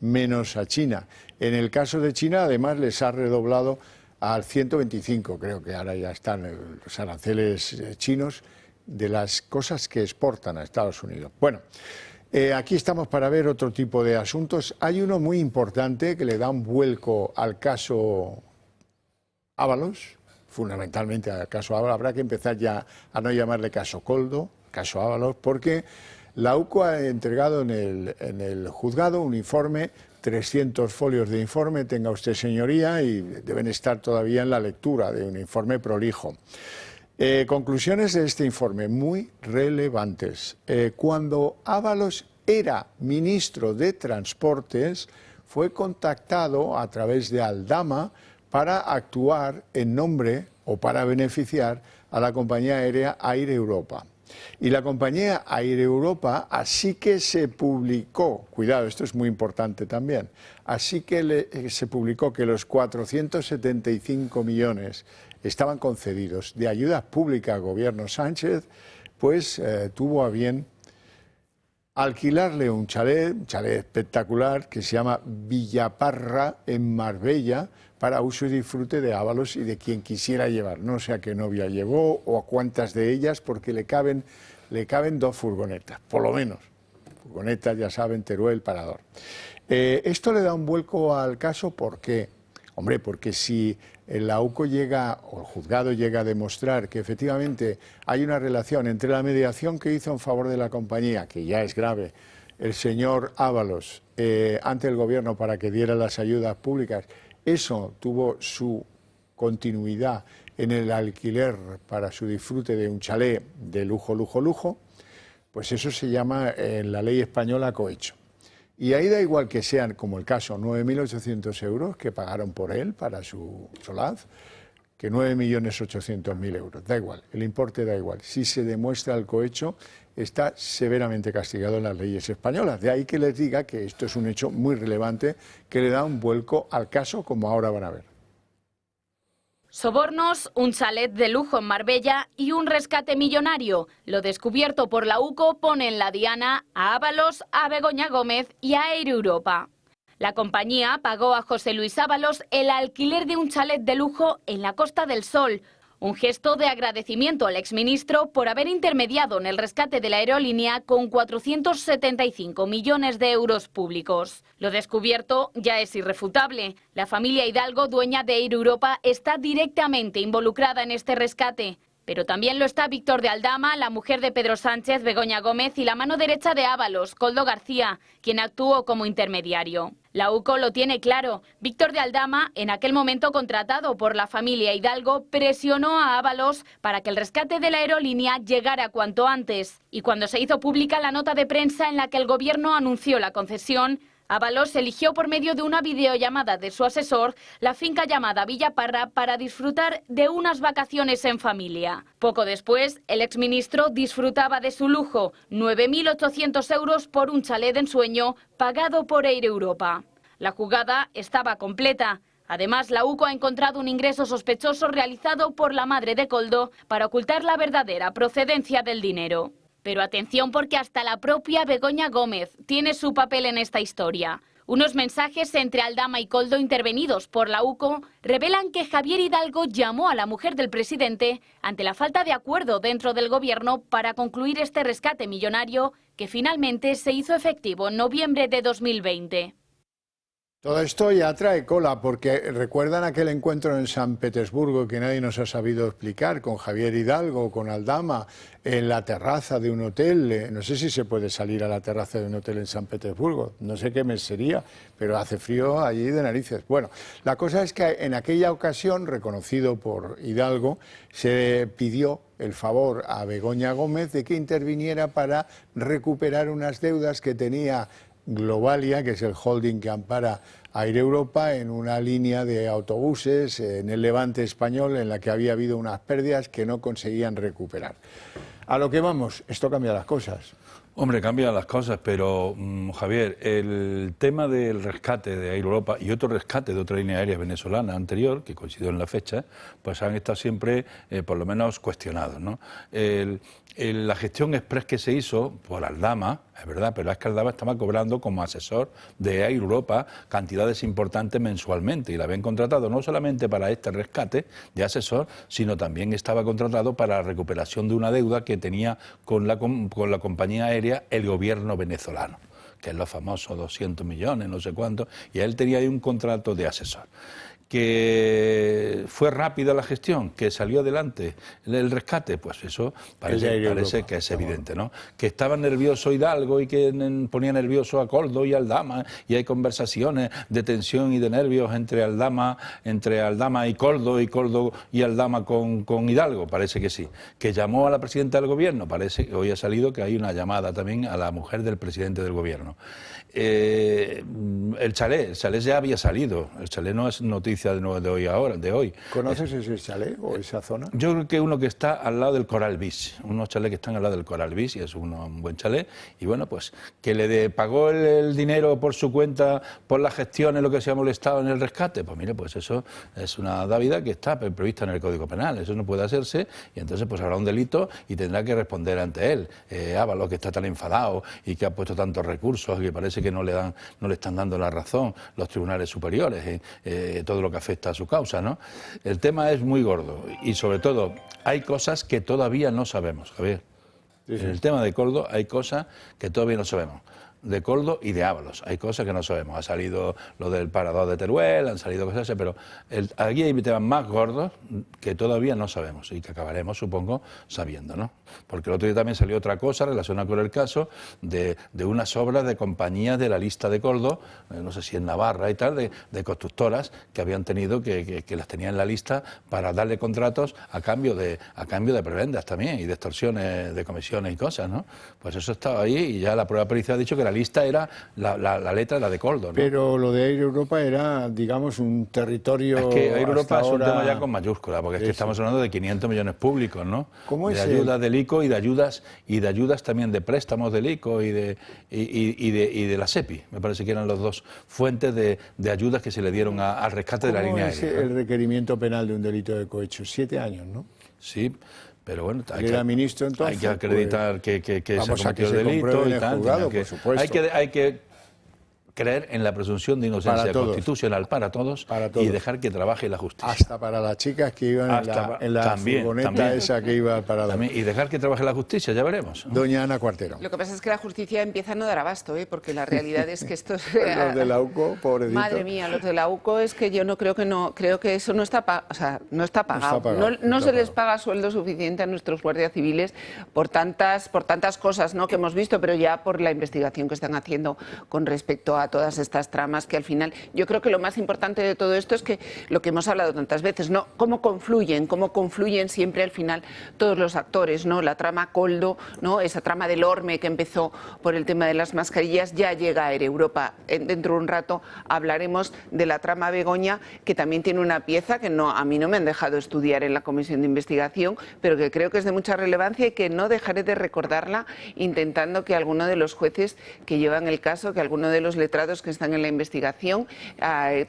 menos a China. En el caso de China, además, les ha redoblado al 125, creo que ahora ya están los aranceles chinos de las cosas que exportan a Estados Unidos. Bueno, aquí estamos para ver otro tipo de asuntos. Hay uno muy importante que le da un vuelco al caso Ábalos, fundamentalmente al caso Ábalos. Habrá que empezar ya a no llamarle caso Koldo, caso Ábalos, porque la UCO ha entregado en el juzgado un informe, 300 folios de informe, tenga usted señoría, y deben estar todavía en la lectura de un informe prolijo. Conclusiones de este informe, muy relevantes. Cuando Ábalos era ministro de Transportes, fue contactado a través de Aldama para actuar en nombre o para beneficiar a la compañía aérea Air Europa. Y la compañía Air Europa, así que se publicó, cuidado, esto es muy importante también, así que se publicó que los 475 millones estaban concedidos de ayuda pública al gobierno Sánchez, pues tuvo a bien alquilarle un chalet espectacular que se llama Villaparra en Marbella, para uso y disfrute de Ábalos y de quien quisiera llevar. No sé a qué novia llevó o a cuántas de ellas, porque le caben 2 furgonetas, por lo menos. Furgonetas, ya saben, Teruel, Parador. Esto le da un vuelco al caso, ¿por qué? Hombre, porque si el AUCO llega, o el juzgado llega a demostrar que efectivamente hay una relación entre la mediación que hizo en favor de la compañía, que ya es grave, el señor Ábalos, ante el gobierno para que diera las ayudas públicas, eso tuvo su continuidad en el alquiler para su disfrute de un chalet de lujo, pues eso se llama en la ley española cohecho. Y ahí da igual que sean, como el caso, 9.800 euros que pagaron por él para su solaz, que 9.800.000 euros. Da igual, el importe da igual. Si se demuestra el cohecho, está severamente castigado en las leyes españolas. De ahí que les diga que esto es un hecho muy relevante que le da un vuelco al caso, como ahora van a ver. Sobornos, un chalet de lujo en Marbella y un rescate millonario. Lo descubierto por la UCO pone en la diana a Ábalos, a Begoña Gómez y a Air Europa. La compañía pagó a José Luis Ábalos el alquiler de un chalet de lujo en la Costa del Sol, un gesto de agradecimiento al exministro por haber intermediado en el rescate de la aerolínea con 475 millones de euros públicos. Lo descubierto ya es irrefutable. La familia Hidalgo, dueña de Air Europa, está directamente involucrada en este rescate. Pero también lo está Víctor de Aldama, la mujer de Pedro Sánchez, Begoña Gómez, y la mano derecha de Ábalos, Koldo García, quien actuó como intermediario. La UCO lo tiene claro. Víctor de Aldama, en aquel momento contratado por la familia Hidalgo, presionó a Ábalos para que el rescate de la aerolínea llegara cuanto antes. Y cuando se hizo pública la nota de prensa en la que el gobierno anunció la concesión, Ábalos eligió por medio de una videollamada de su asesor la finca llamada Villaparra para disfrutar de unas vacaciones en familia. Poco después, el exministro disfrutaba de su lujo, 9.800 euros por un chalet de ensueño pagado por Air Europa. La jugada estaba completa. Además, la UCO ha encontrado un ingreso sospechoso realizado por la madre de Koldo para ocultar la verdadera procedencia del dinero. Pero atención, porque hasta la propia Begoña Gómez tiene su papel en esta historia. Unos mensajes entre Aldama y Koldo intervenidos por la UCO revelan que Javier Hidalgo llamó a la mujer del presidente ante la falta de acuerdo dentro del gobierno para concluir este rescate millonario que finalmente se hizo efectivo en noviembre de 2020. Todo esto ya trae cola, porque recuerdan aquel encuentro en San Petersburgo que nadie nos ha sabido explicar, con Javier Hidalgo, con Aldama, en la terraza de un hotel. No sé si se puede salir a la terraza de un hotel en San Petersburgo, no sé qué mes sería, pero hace frío allí de narices. Bueno, la cosa es que en aquella ocasión, reconocido por Hidalgo, se pidió el favor a Begoña Gómez de que interviniera para recuperar unas deudas que tenía Globalia, que es el holding que ampara a Air Europa, en una línea de autobuses en el Levante español en la que había habido unas pérdidas que no conseguían recuperar. A lo que vamos, esto cambia las cosas. Hombre, cambian las cosas, pero Javier, el tema del rescate de Air Europa y otro rescate de otra línea aérea venezolana anterior, que coincidió en la fecha, pues han estado siempre, por lo menos, cuestionados, ¿no? La gestión express que se hizo por Aldama, es verdad, pero es que Aldama estaba cobrando como asesor de Air Europa cantidades importantes mensualmente y la habían contratado no solamente para este rescate de asesor, sino también estaba contratado para la recuperación de una deuda que tenía con la compañía aérea el gobierno venezolano, que es los famosos 200 millones, no sé cuánto, y él tenía ahí un contrato de asesor. Que fue rápida la gestión, que salió adelante el rescate, pues eso parece que es evidente, ¿no? Que estaba nervioso Hidalgo y que ponía nervioso a Koldo y Aldama, y hay conversaciones de tensión y de nervios entre Aldama y Koldo y Aldama con Hidalgo, parece que sí. Que llamó a la presidenta del gobierno, parece que hoy ha salido que hay una llamada también a la mujer del presidente del gobierno. El chalet ya había salido, el chalet no es noticia de hoy. ¿Conoces ese chalet o esa zona? Yo creo que uno que está al lado del Coral Beach, unos chalets que están al lado del Coral Beach, y es un buen chalet, y bueno, pues que le pagó el dinero por su cuenta, por las gestiones, lo que se ha molestado en el rescate, pues mire, pues eso es una dávida que está prevista en el Código Penal, eso no puede hacerse, y entonces pues habrá un delito y tendrá que responder ante él. Ábalos, que está tan enfadado y que ha puesto tantos recursos y que parece que no le están dando la razón los tribunales superiores, todo lo que afecta a su causa, ¿no? El tema es muy gordo y sobre todo hay cosas que todavía no sabemos, Javier. Sí. En el tema de Koldo hay cosas que todavía no sabemos. De Koldo y de Ábalos, hay cosas que no sabemos. Ha salido lo del parador de Teruel, han salido cosas así, pero aquí hay temas más gordos que todavía no sabemos y que acabaremos, supongo, sabiendo, ¿no? Porque el otro día también salió otra cosa relacionada con el caso de unas obras de compañías de la lista de Koldo, no sé si en Navarra y tal, de constructoras que habían tenido, que las tenían en la lista para darle contratos a cambio de prebendas también y de extorsiones de comisiones y cosas, ¿no? Pues eso estaba ahí y ya la prueba pericial ha dicho que la lista era la letra, la de Koldo, ¿no? Pero lo de Air Europa era, digamos, un territorio... Es que Air Europa es un tema ya con mayúscula, porque es que estamos hablando de 500 millones públicos, ¿no? ¿Cómo es de ayudas del ICO y de ayudas también de préstamos del ICO y de la SEPI. Me parece que eran las dos fuentes de ayudas que se le dieron al rescate de la línea aérea. ¿Cómo es el requerimiento penal de un delito de cohecho? 7 años, ¿no? Sí. Pero bueno, era ministro entonces, hay que acreditar pues, que se cometió el delito y tal. Juzgado, por supuesto. Hay que creer en la presunción de inocencia constitucional para todos y dejar que trabaje la justicia. Hasta para las chicas que iban en la furgoneta esa que iba al parador. Y dejar que trabaje la justicia, ya veremos, ¿no? Doña Ana Cuartero. Lo que pasa es que la justicia empieza a no dar abasto, porque la realidad es que esto... Los de la UCO, pobrecito. Madre mía, los de la UCO es que yo creo que eso no está pagado. No se les paga sueldo suficiente a nuestros guardias civiles por tantas cosas, ¿no?, que hemos visto, pero ya por la investigación que están haciendo con respecto a todas estas tramas, que al final yo creo que lo más importante de todo esto es que lo que hemos hablado tantas veces, ¿no?, cómo confluyen siempre al final todos los actores, ¿no? La trama Koldo, ¿no?, esa trama del Orme que empezó por el tema de las mascarillas, ya llega a Air Europa. Dentro de un rato hablaremos de la trama Begoña, que también tiene una pieza que a mí no me han dejado estudiar en la comisión de investigación, pero que creo que es de mucha relevancia y que no dejaré de recordarla, intentando que alguno de los jueces que llevan el caso, que alguno de los letrados que están en la investigación,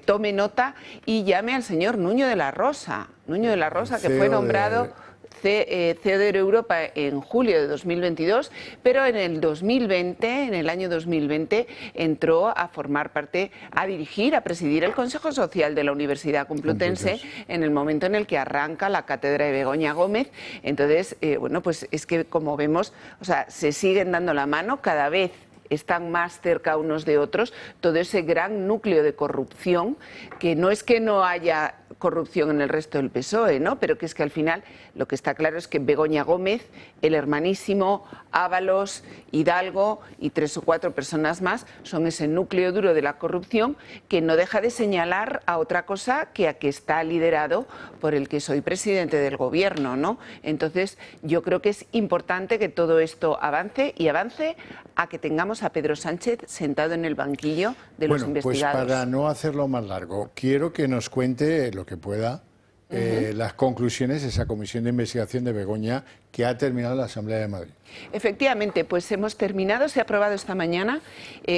tome nota y llame al señor Nuño de la Rosa, que fue nombrado CEO de Europa en julio de 2022, pero en el año 2020, entró a formar parte, a dirigir, a presidir el Consejo Social de la Universidad Complutense en el momento en el que arranca la cátedra de Begoña Gómez. Entonces, bueno, pues es que, como vemos, o sea, se siguen dando la mano cada vez están más cerca unos de otros, todo ese gran núcleo de corrupción, que no es que no haya corrupción en el resto del PSOE, ¿no? Pero que es que al final lo que está claro es que Begoña Gómez, el hermanísimo, Ábalos, Hidalgo y 3 o 4 personas más son ese núcleo duro de la corrupción que no deja de señalar a otra cosa que a que está liderado por el que soy presidente del gobierno, ¿no? Entonces yo creo que es importante que todo esto avance y avance a que tengamos a Pedro Sánchez sentado en el banquillo de los investigados. Pues para no hacerlo más largo, quiero que nos cuente lo que pueda las conclusiones de esa comisión de investigación de Begoña que ha terminado la Asamblea de Madrid. Efectivamente, pues hemos terminado, se ha aprobado esta mañana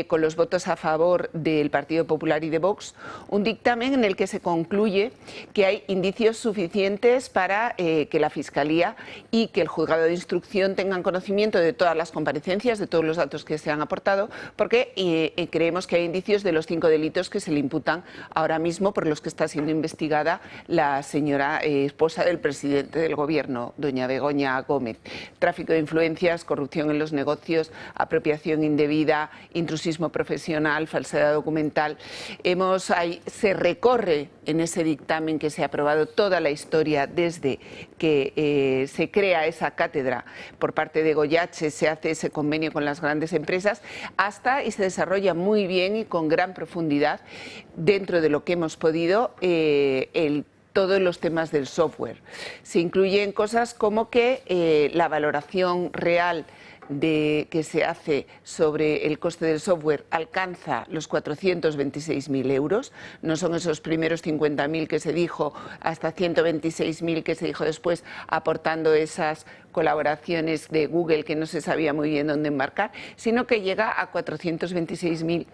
con los votos a favor del Partido Popular y de Vox, un dictamen en el que se concluye que hay indicios suficientes para que la Fiscalía y que el Juzgado de Instrucción tengan conocimiento de todas las comparecencias, de todos los datos que se han aportado, porque creemos que hay indicios de los 5 delitos que se le imputan ahora mismo por los que está siendo investigada la señora esposa del presidente del Gobierno, doña Begoña Gómez. Tráfico de influencias, corrupción en los negocios, apropiación indebida, intrusismo profesional, falsedad documental. Se recorre en ese dictamen que se ha aprobado toda la historia desde que se crea esa cátedra por parte de Goyache, se hace ese convenio con las grandes empresas, hasta y se desarrolla muy bien y con gran profundidad dentro de lo que hemos podido todos los temas del software. Se incluyen cosas como que la valoración real que se hace sobre el coste del software alcanza los 426.000 euros, no son esos primeros 50.000 que se dijo, hasta 126.000 que se dijo después, aportando esas colaboraciones de Google que no se sabía muy bien dónde embarcar, sino que llega a 426.000.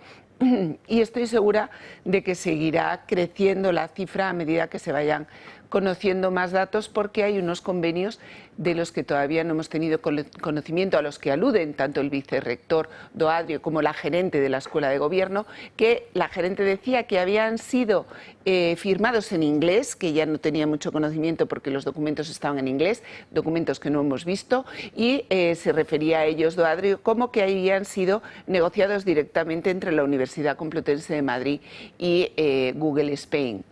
Y estoy segura de que seguirá creciendo la cifra a medida que se vayan conociendo más datos, porque hay unos convenios de los que todavía no hemos tenido conocimiento, a los que aluden tanto el vicerrector Doadrio como la gerente de la Escuela de Gobierno, que la gerente decía que habían sido firmados en inglés, que ya no tenía mucho conocimiento porque los documentos estaban en inglés, documentos que no hemos visto, y se refería a ellos Doadrio como que habían sido negociados directamente entre la Universidad Complutense de Madrid y Google Spain.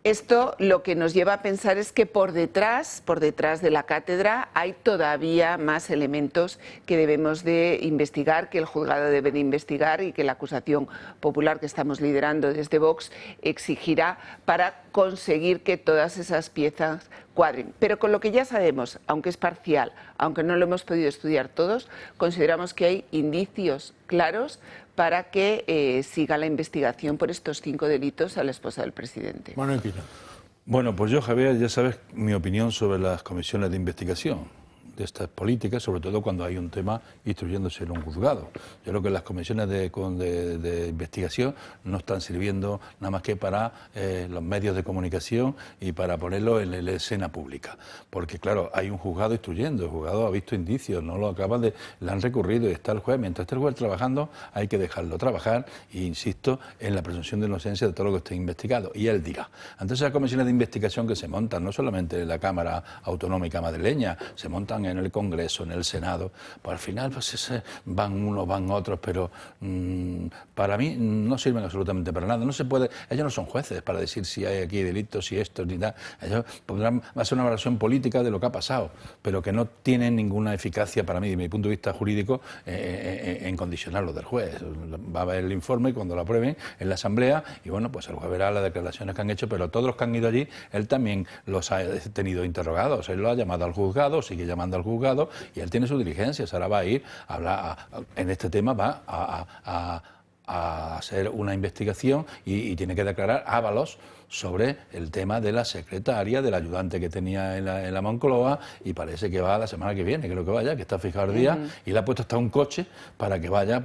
Esto lo que nos lleva a pensar es que por detrás de la cátedra hay todavía más elementos que debemos de investigar, que el juzgado debe de investigar y que la acusación popular que estamos liderando desde Vox exigirá para conseguir que todas esas piezas cuadren. Pero con lo que ya sabemos, aunque es parcial, aunque no lo hemos podido estudiar todos, consideramos que hay indicios claros para que siga la investigación por estos 5 delitos a la esposa del presidente. Bueno, pues yo, Javier, ya sabes mi opinión sobre las comisiones de investigación de estas políticas, sobre todo cuando hay un tema instruyéndose en un juzgado. Yo creo que las comisiones de investigación no están sirviendo nada más que para los medios de comunicación y para ponerlo en la escena pública. Porque, claro, hay un juzgado instruyendo, el juzgado ha visto indicios, no lo acaban de... le han recurrido y está el juez. Mientras esté el juez trabajando, hay que dejarlo trabajar e insisto en la presunción de inocencia de todo lo que esté investigado. Y él dirá. Entonces, las comisiones de investigación que se montan, no solamente en la Cámara Autonómica madrileña, se montan en el Congreso, en el Senado, pues al final pues van unos, van otros, pero para mí no sirven absolutamente para nada. No se puede, ellos no son jueces para decir si hay aquí delitos, si esto, ni nada. Ellos podrán hacer una evaluación política de lo que ha pasado, pero que no tienen ninguna eficacia para mí, desde mi punto de vista jurídico, en condicionar lo del juez. Va a haber el informe cuando lo aprueben en la Asamblea y bueno, pues el juez verá las declaraciones que han hecho, pero todos los que han ido allí, él también los ha tenido interrogados. Él lo ha llamado al juzgado, sigue llamando al juzgado y él tiene sus diligencias. Ahora va a ir a hablar, en este tema va a hacer una investigación y tiene que declarar Ábalos sobre el tema de la secretaria, del ayudante que tenía en la Moncloa, y parece que va la semana que viene, creo que vaya, que está fijado el día, y le ha puesto hasta un coche para que vaya,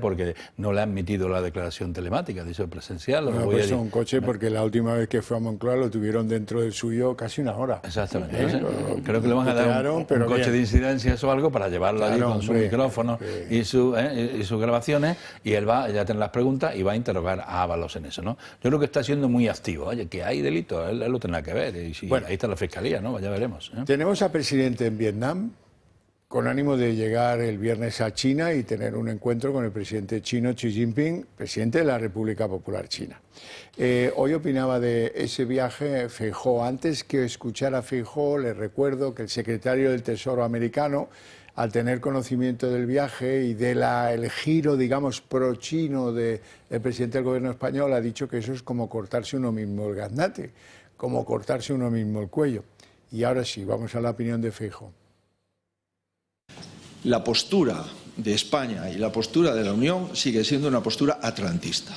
porque no le ha admitido la declaración telemática, dice presencial. Le ha puesto un coche porque la última vez que fue a Moncloa lo tuvieron dentro del suyo casi una hora. Exactamente. Creo que le van a dar un coche de incidencias o algo para llevarlo allí con su micrófono y sus grabaciones, y él va, ya tiene las preguntas y va a interrogar a Ábalos en eso, ¿no? Yo creo que está siendo muy activo. Oye, que hay delitos, él lo tendrá que ver. Y si, bueno, ahí está la Fiscalía, ¿no? Ya veremos. Tenemos al presidente en Vietnam. con ánimo de llegar el viernes a China y tener un encuentro con el presidente chino Xi Jinping, presidente de la República Popular China. Hoy opinaba de ese viaje Feijóo. Antes que escuchar a Feijóo, le recuerdo que el secretario del Tesoro americano, al tener conocimiento del viaje y del giro, digamos, pro-chino del presidente del gobierno español, ha dicho que eso es como cortarse uno mismo el gaznate, como cortarse uno mismo el cuello. Y ahora sí, vamos a la opinión de Feijóo. La postura de España y la postura de la Unión sigue siendo una postura atlantista.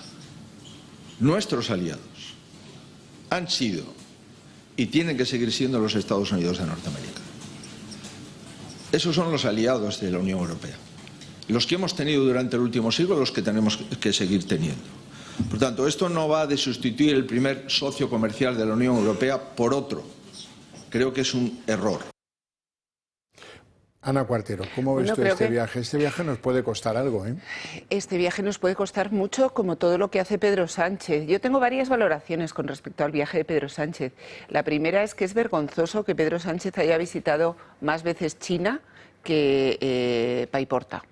Nuestros aliados han sido y tienen que seguir siendo los Estados Unidos de Norteamérica. Esos son los aliados de la Unión Europea. Los que hemos tenido durante el último siglo, los que tenemos que seguir teniendo. Por tanto, esto no va de sustituir el primer socio comercial de la Unión Europea por otro. Creo que es un error. Ana Cuartero, ¿cómo ves tú este viaje? Este viaje nos puede costar algo, ¿eh? Este viaje nos puede costar mucho, como todo lo que hace Pedro Sánchez. Yo tengo varias valoraciones con respecto al viaje de Pedro Sánchez. La primera es que es vergonzoso que Pedro Sánchez haya visitado más veces China que Paiporta,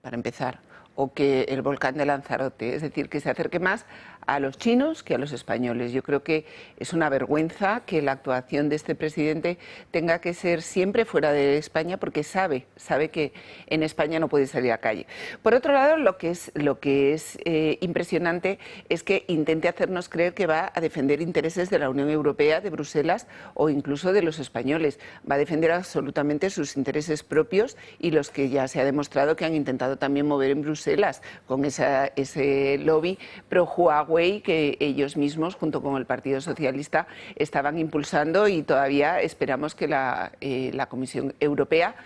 para empezar, o que el volcán de Lanzarote. Es decir, que se acerque más a los chinos que a los españoles. Yo creo que es una vergüenza que la actuación de este presidente tenga que ser siempre fuera de España, porque sabe que en España no puede salir a calle. Por otro lado, lo que es impresionante es que intente hacernos creer que va a defender intereses de la Unión Europea, de Bruselas o incluso de los españoles. Va a defender absolutamente sus intereses propios y los que ya se ha demostrado que han intentado también mover en Bruselas con ese lobby pro-Huawei que ellos mismos, junto con el Partido Socialista, estaban impulsando, y todavía esperamos que la Comisión Europea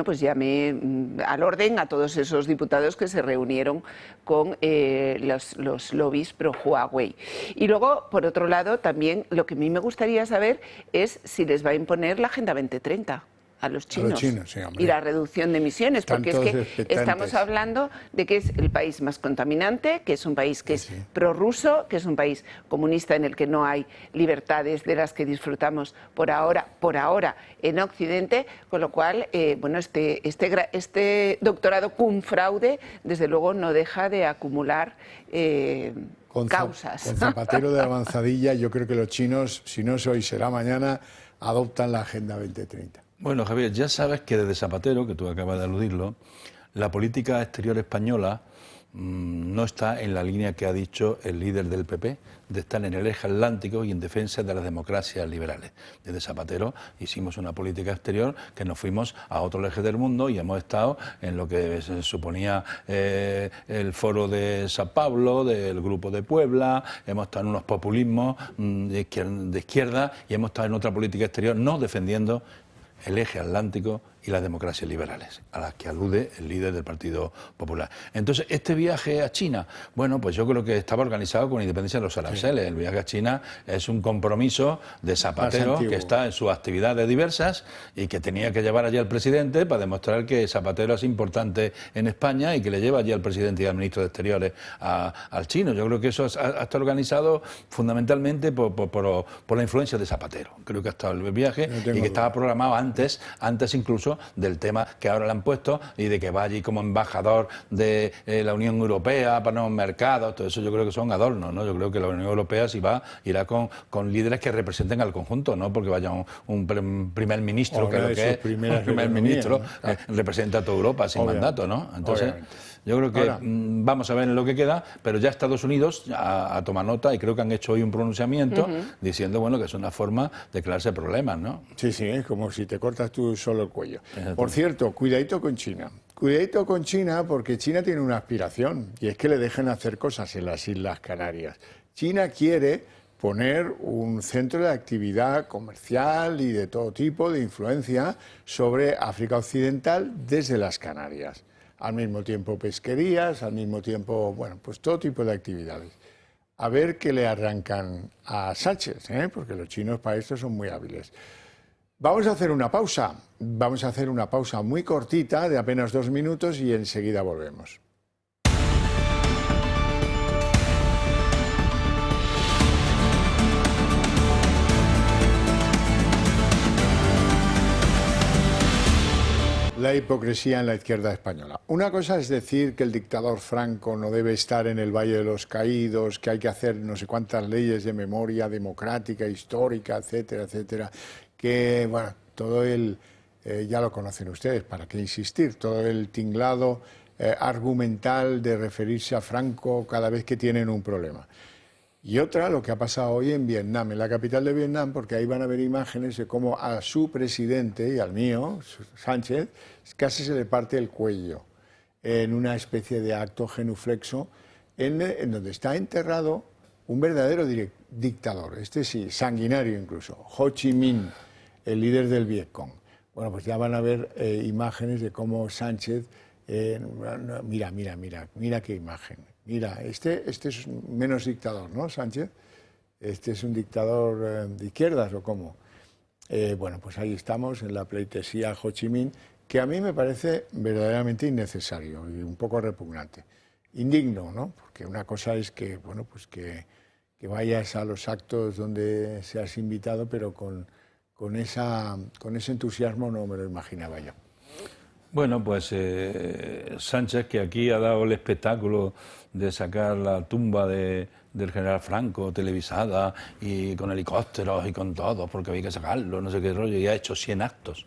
pues llame al orden a todos esos diputados que se reunieron con los lobbies pro-Huawei. Y luego, por otro lado, también lo que a mí me gustaría saber es si les va a imponer la Agenda 2030. A los chinos, sí, y la reducción de emisiones, porque es que estamos hablando de que es el país más contaminante, que es un país que es prorruso, que es un país comunista en el que no hay libertades de las que disfrutamos por ahora en Occidente, con lo cual este doctorado cum fraude desde luego no deja de acumular causas. Con Zapatero de avanzadilla, yo creo que los chinos, si no es hoy será mañana, adoptan la Agenda 2030. Bueno, Javier, ya sabes que desde Zapatero, que tú acabas de aludirlo, la política exterior española no está en la línea que ha dicho el líder del PP, de estar en el eje atlántico y en defensa de las democracias liberales. Desde Zapatero hicimos una política exterior que nos fuimos a otro eje del mundo y hemos estado en lo que se suponía el foro de San Pablo, del Grupo de Puebla, hemos estado en unos populismos de izquierda y hemos estado en otra política exterior no defendiendo el eje atlántico y las democracias liberales, a las que alude el líder del Partido Popular. Entonces, este viaje a China, bueno, pues yo creo que estaba organizado con independencia de los aranceles. El viaje a China es un compromiso de Zapatero, que está en sus actividades diversas y que tenía que llevar allí al presidente para demostrar que Zapatero es importante en España y que le lleva allí al presidente y al ministro de Exteriores al chino. Yo creo que eso ha estado organizado fundamentalmente por la influencia de Zapatero. Creo que ha estado el viaje y que estaba programado antes incluso del tema que ahora le han puesto y de que va allí como embajador de la Unión Europea para nuevos mercados. Todo eso yo creo que son adornos, ¿no? Yo creo que la Unión Europea si va, irá con líderes que representen al conjunto, no porque vaya un primer ministro, que es lo que es un primer ministro, ¿no? Representa a toda Europa sin mandato, ¿no? Entonces, yo creo que vamos a ver en lo que queda, pero ya Estados Unidos a tomar nota y creo que han hecho hoy un pronunciamiento diciendo, bueno, que es una forma de crearse problemas, ¿no? Sí, es como si te cortas tú solo el cuello. Por cierto, cuidadito con China. Cuidadito con China porque China tiene una aspiración y es que le dejen hacer cosas en las Islas Canarias. China quiere poner un centro de actividad comercial y de todo tipo de influencia sobre África Occidental desde las Canarias. Al mismo tiempo pesquerías, al mismo tiempo, bueno, pues todo tipo de actividades. A ver qué le arrancan a Sánchez, porque los chinos para esto son muy hábiles. Vamos a hacer una pausa muy cortita, de apenas 2 minutos, y enseguida volvemos. demasiada hipocresía en la izquierda española. Una cosa es decir que el dictador Franco no debe estar en el Valle de los Caídos, que hay que hacer no sé cuántas leyes de memoria democrática, histórica, etcétera, etcétera, que, bueno, todo el, ya lo conocen ustedes, ¿para qué insistir? Todo el tinglado argumental de referirse a Franco cada vez que tienen un problema. Y otra, lo que ha pasado hoy en Vietnam, en la capital de Vietnam, porque ahí van a ver imágenes de cómo a su presidente y al mío, Sánchez, casi se le parte el cuello en una especie de acto genuflexo en donde está enterrado un verdadero dictador, este sí, sanguinario incluso, Ho Chi Minh, el líder del Vietcong. Bueno, pues ya van a ver imágenes de cómo Sánchez, mira qué imagen. Mira, este es menos dictador, ¿no, Sánchez? Este es un dictador de izquierdas, ¿o cómo? Bueno, pues ahí estamos en la pleitesía a Ho Chi Minh, que a mí me parece verdaderamente innecesario y un poco repugnante. Indigno, ¿no? Porque una cosa es que, bueno, pues que vayas a los actos donde seas invitado, pero con ese entusiasmo no me lo imaginaba yo. Bueno, pues Sánchez, que aquí ha dado el espectáculo de sacar la tumba del general Franco televisada y con helicópteros y con todo, porque había que sacarlo, no sé qué rollo, y ha hecho 100 actos.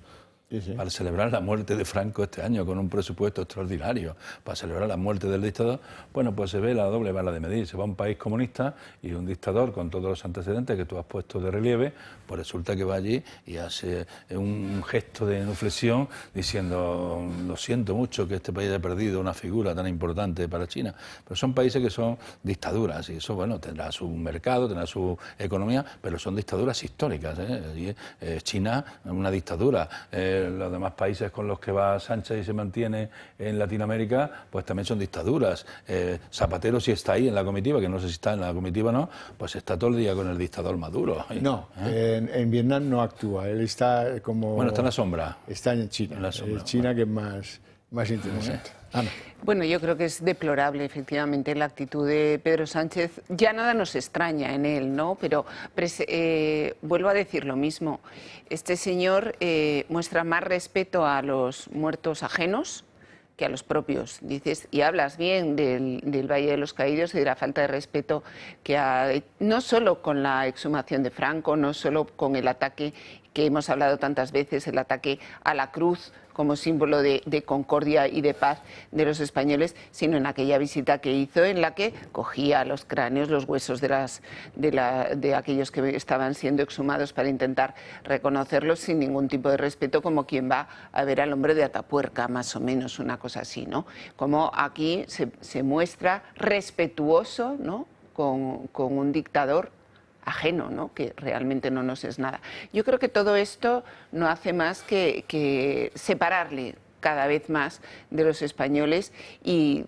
Sí, sí. Para celebrar la muerte de Franco este año, con un presupuesto extraordinario, para celebrar la muerte del dictador, bueno, pues se ve la doble vara de medir. Se va a un país comunista y un dictador con todos los antecedentes que tú has puesto de relieve, pues resulta que va allí y hace un gesto de genuflexión diciendo, lo siento mucho que este país haya perdido una figura tan importante para China. Pero son países que son dictaduras y eso, bueno, tendrá su mercado, tendrá su economía, pero son dictaduras históricas, ¿eh? China, una dictadura. Los demás países con los que va Sánchez y se mantiene en Latinoamérica, pues también son dictaduras. Zapatero sí está ahí en la comitiva, que no sé si está en la comitiva o no, pues está todo el día con el dictador Maduro. No, en Vietnam no actúa, él está como... Bueno, está en la sombra. Está en China, China, que es más interesante. Ana. Bueno, yo creo que es deplorable, efectivamente, la actitud de Pedro Sánchez. Ya nada nos extraña en él, ¿no? Pero vuelvo a decir lo mismo. Este señor muestra más respeto a los muertos ajenos que a los propios. Dices, y hablas bien del Valle de los Caídos y de la falta de respeto que hay, no solo con la exhumación de Franco, no solo con el ataque que hemos hablado tantas veces, el ataque a la cruz como símbolo de concordia y de paz de los españoles, sino en aquella visita que hizo en la que cogía los cráneos, los huesos de aquellos que estaban siendo exhumados para intentar reconocerlos sin ningún tipo de respeto, como quien va a ver al hombre de Atapuerca, más o menos, una cosa así, ¿no? Como aquí se muestra respetuoso, ¿no?, con un dictador ajeno, ¿no?, que realmente no nos es nada. Yo creo que todo esto no hace más que separarle cada vez más de los españoles y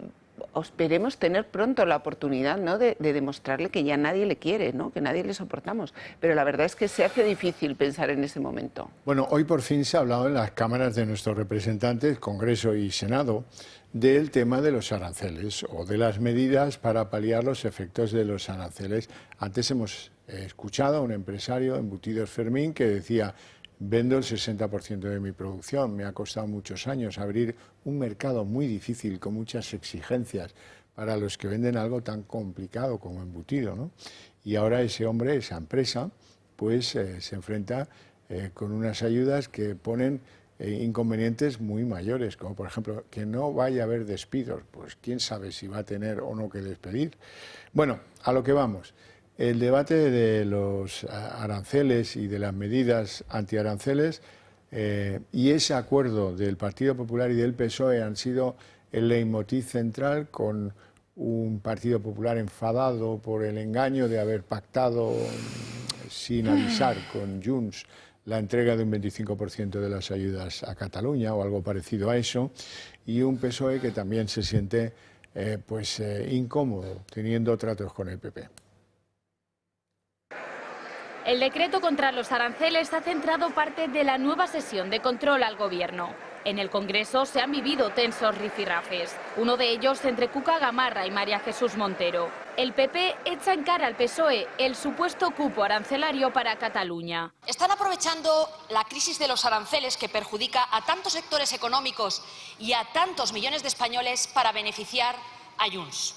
esperemos tener pronto la oportunidad, ¿no?, de demostrarle que ya nadie le quiere, ¿no?, que nadie le soportamos. Pero la verdad es que se hace difícil pensar en ese momento. Bueno, hoy por fin se ha hablado en las cámaras de nuestros representantes, Congreso y Senado, del tema de los aranceles o de las medidas para paliar los efectos de los aranceles. Antes hemos escuchado a un empresario, Embutidos Fermín, que decía: vendo el 60% de mi producción, me ha costado muchos años abrir un mercado muy difícil, con muchas exigencias para los que venden algo tan complicado como embutido, ¿no? Y ahora ese hombre, esa empresa, pues se enfrenta con unas ayudas que ponen inconvenientes muy mayores, como por ejemplo que no vaya a haber despidos, pues quién sabe si va a tener o no que despedir. Bueno, a lo que vamos. El debate de los aranceles y de las medidas antiaranceles y ese acuerdo del Partido Popular y del PSOE han sido el leitmotiv central, con un Partido Popular enfadado por el engaño de haber pactado sin avisar con Junts la entrega de un 25% de las ayudas a Cataluña o algo parecido a eso, y un PSOE que también se siente incómodo teniendo tratos con el PP. El decreto contra los aranceles ha centrado parte de la nueva sesión de control al Gobierno. En el Congreso se han vivido tensos rifirrafes, uno de ellos entre Cuca Gamarra y María Jesús Montero. El PP echa en cara al PSOE el supuesto cupo arancelario para Cataluña. Están aprovechando la crisis de los aranceles que perjudica a tantos sectores económicos y a tantos millones de españoles para beneficiar a Junts.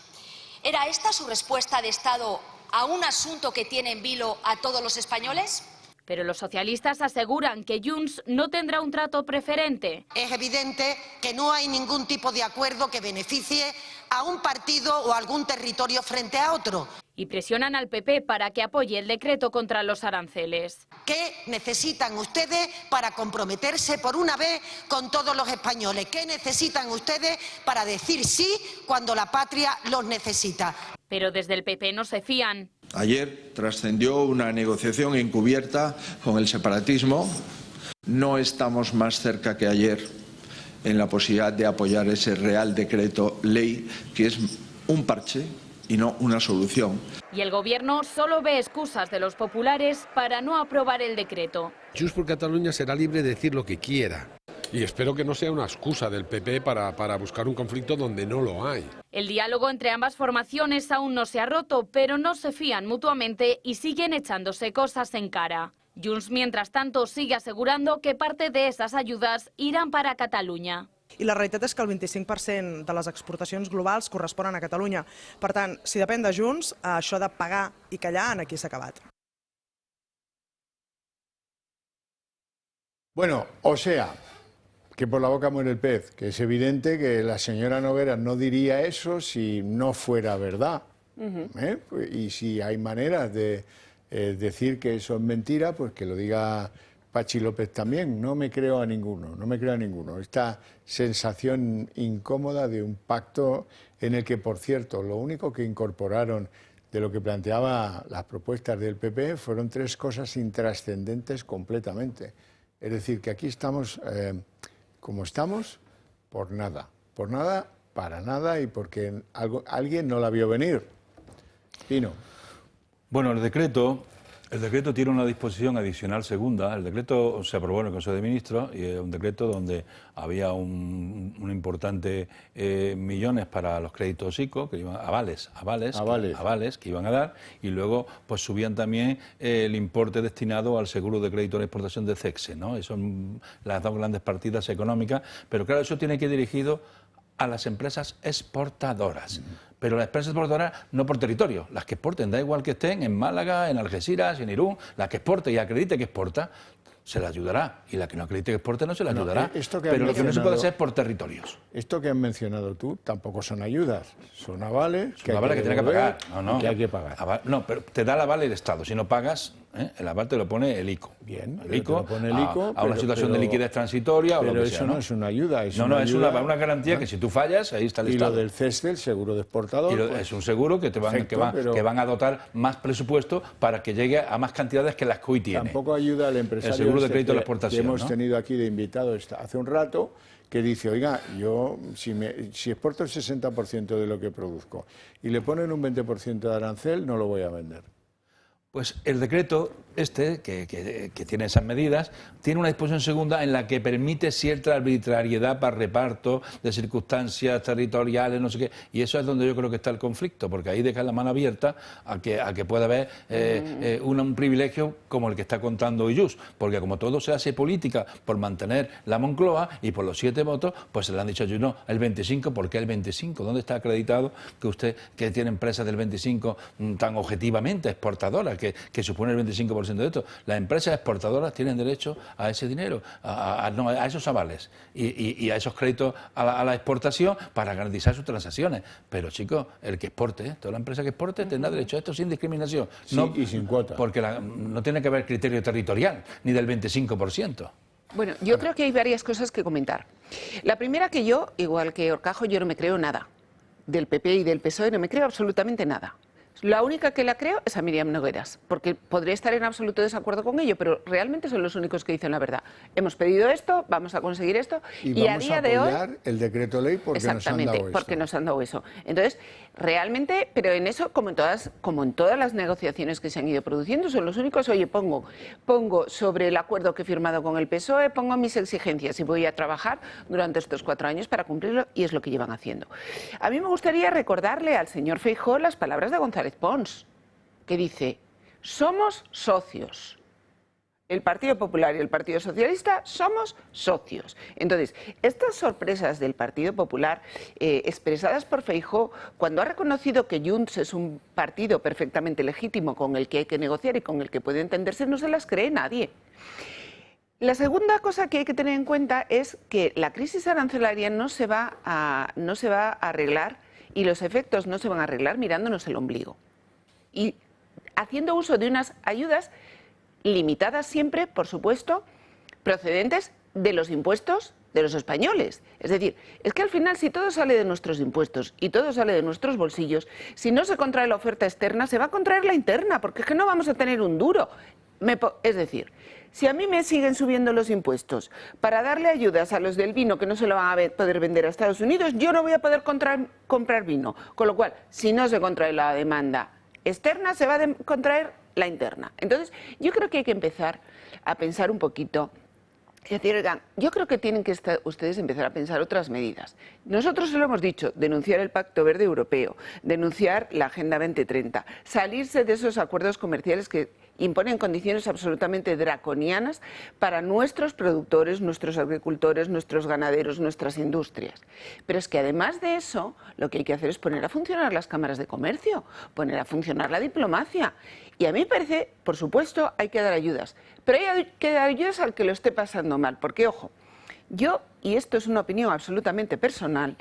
¿Era esta su respuesta de Estado a un asunto que tiene en vilo a todos los españoles? Pero los socialistas aseguran que Junts no tendrá un trato preferente. Es evidente que no hay ningún tipo de acuerdo que beneficie a un partido o a algún territorio frente a otro. Y presionan al PP para que apoye el decreto contra los aranceles. ¿Qué necesitan ustedes para comprometerse por una vez con todos los españoles? ¿Qué necesitan ustedes para decir sí cuando la patria los necesita? Pero desde el PP no se fían. Ayer trascendió una negociación encubierta con el separatismo. No estamos más cerca que ayer en la posibilidad de apoyar ese Real Decreto Ley, que es un parche y no una solución. Y el Gobierno solo ve excusas de los populares para no aprobar el decreto. Junts por Catalunya será libre de decir lo que quiera. Y espero que no sea una excusa del PP para buscar un conflicto donde no lo hay. El diálogo entre ambas formaciones aún no se ha roto, pero no se fían mutuamente y siguen echándose cosas en cara. Junts, mientras tanto, sigue asegurando que parte de esas ayudas irán para Catalunya. I la realitat és que el 25% de les exportacions globals corresponen a Catalunya. Per tant, si depèn de Junts, això de pagar i callar aquí s'ha acabat. Bueno, o sea, que por la boca muere el pez, que es evidente que la señora Nogueras no diría eso si no fuera verdad. Y si hay maneras de decir que eso es mentira, pues que lo diga Pachi López también. No me creo a ninguno, no me creo a ninguno. Esta sensación incómoda de un pacto en el que, por cierto, lo único que incorporaron de lo que planteaba las propuestas del PP fueron tres cosas intrascendentes completamente. Es decir, que aquí estamos como estamos por nada, para nada y porque alguien no la vio venir. Pino. Bueno, el decreto tiene una disposición adicional segunda. El decreto se aprobó en el Consejo de Ministros y es un decreto donde había un importante millones para los créditos ICO, que iban avales que iban a dar, y luego pues subían también el importe destinado al seguro de crédito de exportación de CEXE, ¿no? Esas son las dos grandes partidas económicas, pero claro, eso tiene que ir dirigido a las empresas exportadoras. Pero las empresas exportadoras no por territorio, las que exporten, da igual que estén en Málaga, en Algeciras, en Irún, la que exporte y acredite que exporta, se la ayudará, y la que no acredite que exporte no se la ayudará, pero lo que no se puede hacer es por territorios. Esto que has mencionado tú tampoco son ayudas, son avales que tiene que pagar. Que hay que pagar. No, pero te da el aval el Estado, si no pagas, el aval te lo pone el ICO. Bien, el ICO, te lo pone el ICO a una situación de liquidez transitoria o lo que sea. Pero eso no es una ayuda, es una garantía que si tú fallas, ahí está el Estado. Y lo del CESTE, el seguro de exportador. Es un seguro que van a dotar más presupuesto para que llegue a más cantidades que las que hoy tiene. Tampoco ayuda al empresario. El seguro de crédito de la exportación. Que hemos tenido aquí de invitado hace un rato, que dice, oiga, yo si exporto el 60% de lo que produzco y le ponen un 20% de arancel, no lo voy a vender. Pues el decreto que tiene esas medidas tiene una disposición segunda en la que permite cierta arbitrariedad para reparto de circunstancias territoriales, no sé qué, y eso es donde yo creo que está el conflicto, porque ahí deja la mano abierta a que pueda haber un privilegio como el que está contando Illús, porque como todo se hace política por mantener la Moncloa y por los 7 votos, pues se le han dicho a Illús, no, el 25, ¿por qué el 25? ¿Dónde está acreditado que usted, que tiene empresas del 25 tan objetivamente exportadoras, que supone el 25% de esto? Las empresas exportadoras tienen derecho a ese dinero, a esos avales y a esos créditos a la exportación para garantizar sus transacciones. Pero chicos, el que exporte, toda la empresa que exporte tendrá derecho a esto sin discriminación. Sí, no, y sin cuota. Porque no tiene que haber criterio territorial, ni del 25%. Bueno, yo creo que hay varias cosas que comentar. La primera, que yo, igual que Horcajo, yo no me creo nada. Del PP y del PSOE no me creo absolutamente nada. La única que la creo es a Míriam Nogueras, porque podría estar en absoluto desacuerdo con ello, pero realmente son los únicos que dicen la verdad. Hemos pedido esto, vamos a conseguir esto, y a día de hoy... vamos a apoyar el decreto ley porque nos han dado esto. Porque nos han dado eso. Entonces, realmente, pero en eso, como en todas las negociaciones que se han ido produciendo, son los únicos, oye, pongo sobre el acuerdo que he firmado con el PSOE, pongo mis exigencias y voy a trabajar durante estos 4 años para cumplirlo, y es lo que llevan haciendo. A mí me gustaría recordarle al señor Feijóo las palabras de González Pons, que dice: somos socios. El Partido Popular y el Partido Socialista somos socios. Entonces, estas sorpresas del Partido Popular, expresadas por Feijóo, cuando ha reconocido que Junts es un partido perfectamente legítimo con el que hay que negociar y con el que puede entenderse, no se las cree nadie. La segunda cosa que hay que tener en cuenta es que la crisis arancelaria no se va a arreglar, y los efectos no se van a arreglar mirándonos el ombligo y haciendo uso de unas ayudas limitadas siempre, por supuesto, procedentes de los impuestos de los españoles. Es decir, es que al final, si todo sale de nuestros impuestos y todo sale de nuestros bolsillos, si no se contrae la oferta externa, se va a contraer la interna, porque es que no vamos a tener un duro. Es decir, si a mí me siguen subiendo los impuestos para darle ayudas a los del vino que no se lo van a poder vender a Estados Unidos, yo no voy a poder comprar vino. Con lo cual, si no se contrae la demanda externa, se va a contraer la interna. Entonces, yo creo que hay que empezar a pensar un poquito. Es decir, oigan, yo creo que tienen que ustedes empezar a pensar otras medidas. Nosotros se lo hemos dicho: denunciar el Pacto Verde Europeo, denunciar la Agenda 2030, salirse de esos acuerdos comerciales que imponen condiciones absolutamente draconianas para nuestros productores, nuestros agricultores, nuestros ganaderos, nuestras industrias. Pero es que además de eso, lo que hay que hacer es poner a funcionar las cámaras de comercio, poner a funcionar la diplomacia. Y a mí me parece, por supuesto, hay que dar ayudas, pero hay que dar ayudas al que lo esté pasando mal, porque, ojo, yo, y esto es una opinión absolutamente personal,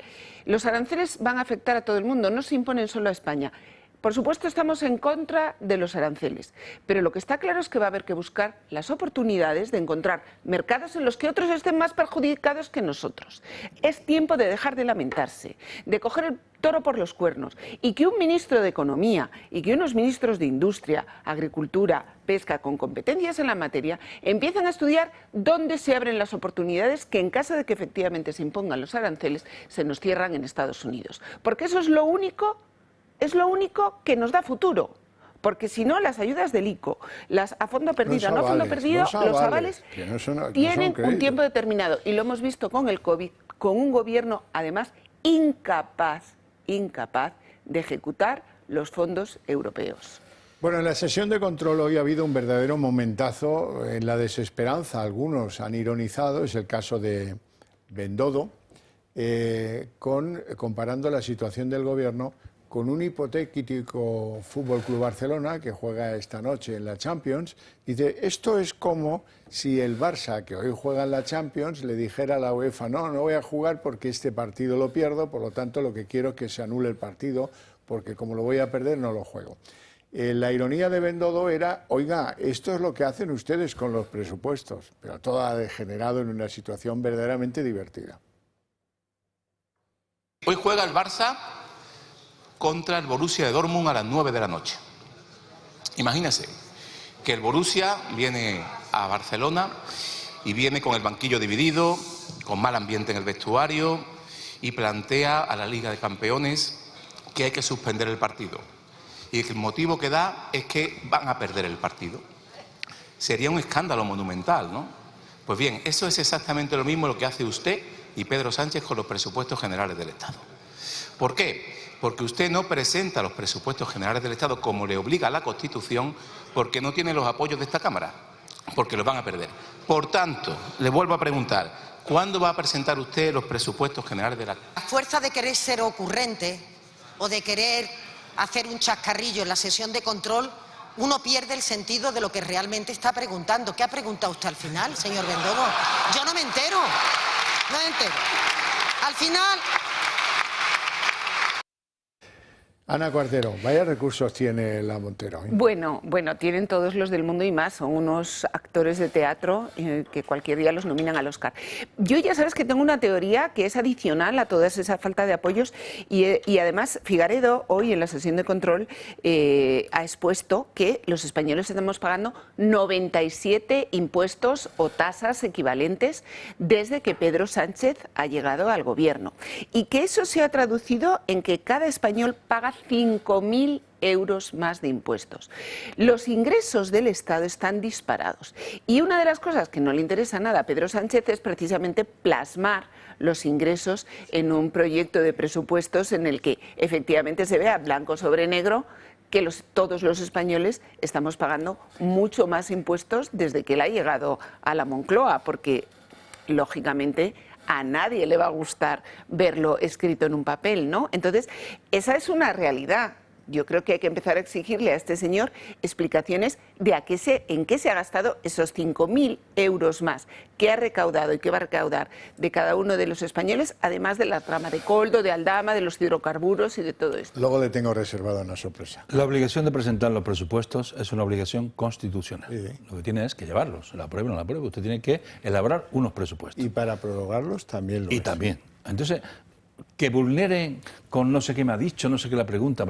los aranceles van a afectar a todo el mundo, no se imponen solo a España. Por supuesto, estamos en contra de los aranceles, pero lo que está claro es que va a haber que buscar las oportunidades de encontrar mercados en los que otros estén más perjudicados que nosotros. Es tiempo de dejar de lamentarse, de coger el toro por los cuernos, y que un ministro de Economía y que unos ministros de Industria, Agricultura, Pesca, con competencias en la materia, empiecen a estudiar dónde se abren las oportunidades que, en caso de que efectivamente se impongan los aranceles, se nos cierran en Estados Unidos. Porque eso es lo único que nos da futuro, porque si no, las ayudas del ICO, las a fondo perdido, no a fondo perdido, los avales tienen un tiempo determinado, y lo hemos visto con el COVID, con un gobierno además incapaz de ejecutar los fondos europeos. Bueno, en la sesión de control hoy ha habido un verdadero momentazo en la desesperanza. Algunos han ironizado, es el caso de Bendodo, comparando la situación del gobierno con un hipotético Fútbol Club Barcelona que juega esta noche en la Champions. Dice, esto es como si el Barça, que hoy juega en la Champions, le dijera a la UEFA, no voy a jugar porque este partido lo pierdo, por lo tanto lo que quiero es que se anule el partido, porque como lo voy a perder no lo juego. La ironía de Bendodo era, oiga, esto es lo que hacen ustedes con los presupuestos, pero todo ha degenerado en una situación verdaderamente divertida. Hoy juega el Barça contra el Borussia de Dortmund a las 9 de la noche. Imagínense que el Borussia viene a Barcelona y viene con el banquillo dividido, con mal ambiente en el vestuario, y plantea a la Liga de Campeones que hay que suspender el partido. Y el motivo que da es que van a perder el partido. Sería un escándalo monumental, ¿no? Pues bien, eso es exactamente lo mismo lo que hace usted y Pedro Sánchez con los presupuestos generales del Estado. ¿Por qué? Porque usted no presenta los presupuestos generales del Estado como le obliga la Constitución, porque no tiene los apoyos de esta Cámara, porque los van a perder. Por tanto, le vuelvo a preguntar, ¿cuándo va a presentar usted los presupuestos generales de la Cámara? A fuerza de querer ser ocurrente o de querer hacer un chascarrillo en la sesión de control, uno pierde el sentido de lo que realmente está preguntando. ¿Qué ha preguntado usted al final, señor Bendodo? Yo no me entero, Al final... Ana Cuartero, vaya recursos tiene la Montero. Bueno, tienen todos los del mundo y más. Son unos actores de teatro que cualquier día los nominan al Oscar. Yo ya sabes que tengo una teoría que es adicional a toda esa falta de apoyos y además Figaredo hoy en la sesión de control ha expuesto que los españoles estamos pagando 97 impuestos o tasas equivalentes desde que Pedro Sánchez ha llegado al gobierno y que eso se ha traducido en que cada español paga 5.000 euros más de impuestos. Los ingresos del Estado están disparados y una de las cosas que no le interesa nada a Pedro Sánchez es precisamente plasmar los ingresos en un proyecto de presupuestos en el que efectivamente se vea blanco sobre negro que todos los españoles estamos pagando mucho más impuestos desde que él ha llegado a la Moncloa, porque lógicamente a nadie le va a gustar verlo escrito en un papel, ¿no? Entonces, esa es una realidad. Yo creo que hay que empezar a exigirle a este señor explicaciones de en qué se ha gastado esos 5.000 euros más que ha recaudado y que va a recaudar de cada uno de los españoles, además de la trama de Coldo, de Aldama, de los hidrocarburos y de todo esto. Luego le tengo reservada una sorpresa. La obligación de presentar los presupuestos es una obligación constitucional. Sí. Lo que tiene es que llevarlos, la apruebe o no la apruebe. Usted tiene que elaborar unos presupuestos. Y para prorrogarlos también lo Y también. Entonces, que vulneren con no sé qué me ha dicho, no sé qué la pregunta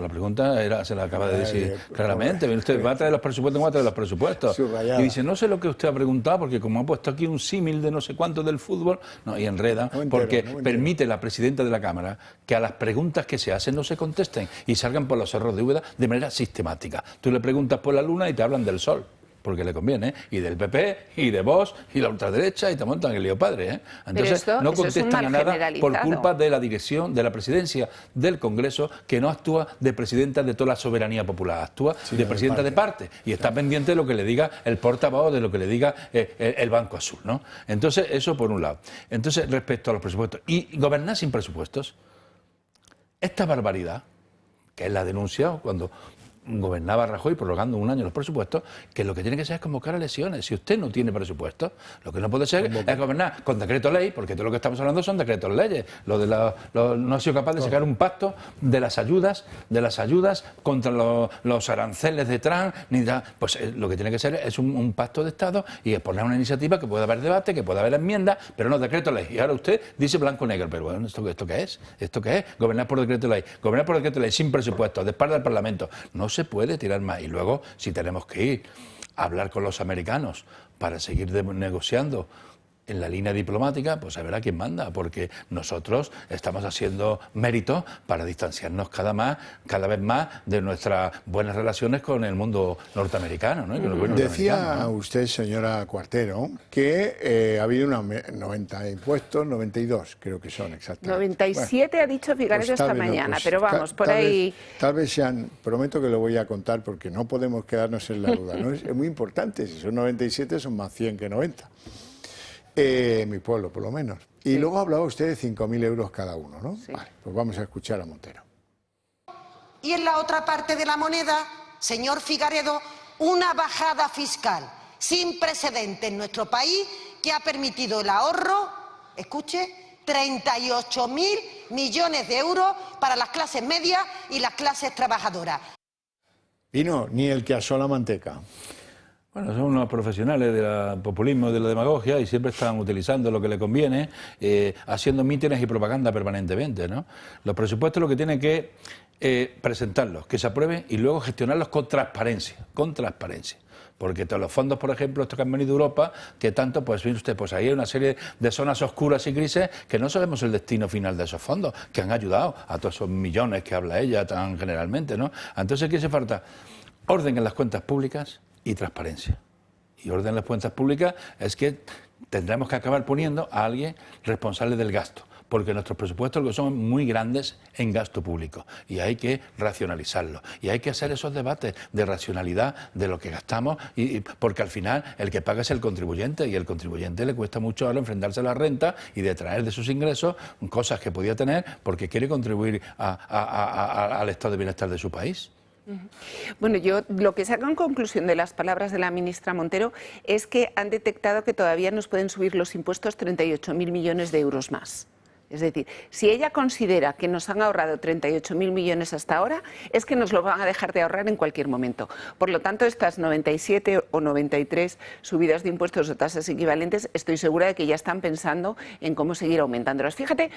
se la acaba de decir claramente. Usted va a traer los presupuestos, no va a traer los presupuestos. Subrayada. Y dice, no sé lo que usted ha preguntado, porque como ha puesto aquí un símil de no sé cuánto del fútbol, no, y enreda, porque permite la presidenta de la Cámara que a las preguntas que se hacen no se contesten y salgan por los cerros de Úbeda de manera sistemática. Tú le preguntas por la luna y te hablan del sol, porque le conviene, y del PP, y de Vox, y la ultraderecha, y te montan el lío padre. Entonces, no contestan a nada por culpa de la dirección, de la presidencia del Congreso, que no actúa de presidenta de toda la soberanía popular, actúa de presidenta de parte, y está pendiente de lo que le diga el portavoz, de lo que le diga el Banco Azul, ¿no? Entonces, eso por un lado. Entonces, respecto a los presupuestos, y gobernar sin presupuestos, esta barbaridad, que él la ha denunciado cuando gobernaba Rajoy prorrogando un año los presupuestos, que lo que tiene que hacer es convocar elecciones. Si usted no tiene presupuestos, lo que no puede ser es gobernar con decreto ley, porque todo lo que estamos hablando son decretos leyes. No ha sido capaz de sacar un pacto de las ayudas contra los aranceles de Trump, pues lo que tiene que ser es un pacto de Estado y exponer una iniciativa que pueda haber debate, que pueda haber enmiendas, pero no decreto ley. Y ahora usted dice blanco negro, pero bueno, ¿esto qué es? ¿Esto qué es? Gobernar por decreto ley. Gobernar por decreto ley sin presupuestos, de espalda del Parlamento. No se puede tirar más. Y luego, si tenemos que ir a hablar con los americanos para seguir negociando en la línea diplomática, pues a ver a quién manda, porque nosotros estamos haciendo méritos para distanciarnos cada vez más de nuestras buenas relaciones con el mundo norteamericano, ¿no? Decía usted, señora Cuartero, que ha habido unos 90 impuestos, 92 creo que son exactamente. 97 ha dicho Figaredo esta mañana, pero vamos, por ahí... Tal vez sean, prometo que lo voy a contar porque no podemos quedarnos en la duda, ¿no? Es muy importante, si son 97 son más 100 que 90. Mi pueblo, por lo menos. Y luego hablaba usted de 5.000 euros cada uno, ¿no? Sí. Vale, pues vamos a escuchar a Montero. Y en la otra parte de la moneda, señor Figaredo, una bajada fiscal sin precedente en nuestro país que ha permitido el ahorro, escuche, 38.000 millones de euros para las clases medias y las clases trabajadoras. Y no, ni el que asó la manteca. Bueno, son unos profesionales del populismo y de la demagogia y siempre están utilizando lo que les conviene, haciendo mítines y propaganda permanentemente, ¿no? Los presupuestos lo que tienen que presentarlos, que se aprueben y luego gestionarlos con transparencia, Porque todos los fondos, por ejemplo, estos que han venido de Europa, que tanto, pues mire usted, pues ahí hay una serie de zonas oscuras y grises que no sabemos el destino final de esos fondos, que han ayudado a todos esos millones que habla ella tan generalmente, ¿no? Entonces, ¿qué hace falta? Orden en las cuentas públicas y transparencia. Y orden en las cuentas públicas es que tendremos que acabar poniendo a alguien responsable del gasto, porque nuestros presupuestos lo que son muy grandes en gasto público y hay que racionalizarlo y hay que hacer esos debates de racionalidad de lo que gastamos porque al final el que paga es el contribuyente y el contribuyente le cuesta mucho ahora enfrentarse a la renta y detraer de sus ingresos cosas que podía tener porque quiere contribuir al estado de bienestar de su país. Bueno, yo lo que saco en conclusión de las palabras de la ministra Montero es que han detectado que todavía nos pueden subir los impuestos 38.000 millones de euros más. Es decir, si ella considera que nos han ahorrado 38.000 millones hasta ahora, es que nos lo van a dejar de ahorrar en cualquier momento. Por lo tanto, estas 97 o 93 subidas de impuestos o tasas equivalentes, estoy segura de que ya están pensando en cómo seguir aumentándolas. Fíjate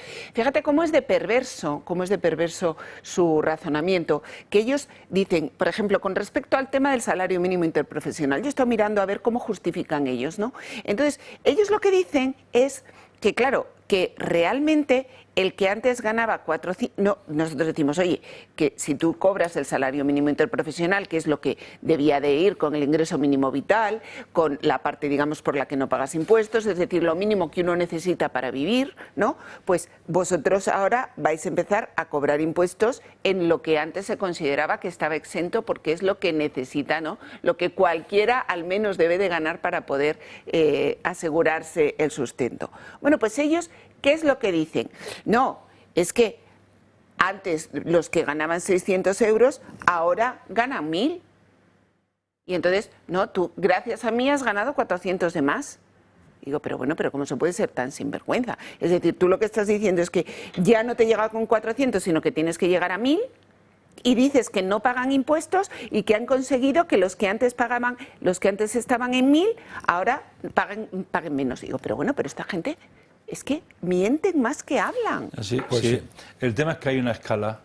cómo es de perverso su razonamiento, que ellos dicen, por ejemplo, con respecto al tema del salario mínimo interprofesional, yo estoy mirando a ver cómo justifican ellos, ¿no? Entonces, ellos lo que dicen es que, claro, que realmente el que antes ganaba 400... No, nosotros decimos, oye, que si tú cobras el salario mínimo interprofesional, que es lo que debía de ir con el ingreso mínimo vital, con la parte, digamos, por la que no pagas impuestos, es decir, lo mínimo que uno necesita para vivir, ¿no? Pues vosotros ahora vais a empezar a cobrar impuestos en lo que antes se consideraba que estaba exento porque es lo que necesita, ¿no? Lo que cualquiera al menos debe de ganar para poder asegurarse el sustento. Bueno, pues ellos, ¿qué es lo que dicen? No, es que antes los que ganaban 600 euros ahora ganan 1.000. Y entonces, no, tú gracias a mí has ganado 400 de más. Digo, pero bueno, pero ¿cómo se puede ser tan sinvergüenza? Es decir, tú lo que estás diciendo es que ya no te llega con 400, sino que tienes que llegar a 1.000. Y dices que no pagan impuestos y que han conseguido que los que antes pagaban, los que antes estaban en 1.000, ahora paguen menos. Digo, pero bueno, pero esta gente es que mienten más que hablan. Así, pues sí. El tema es que hay una escala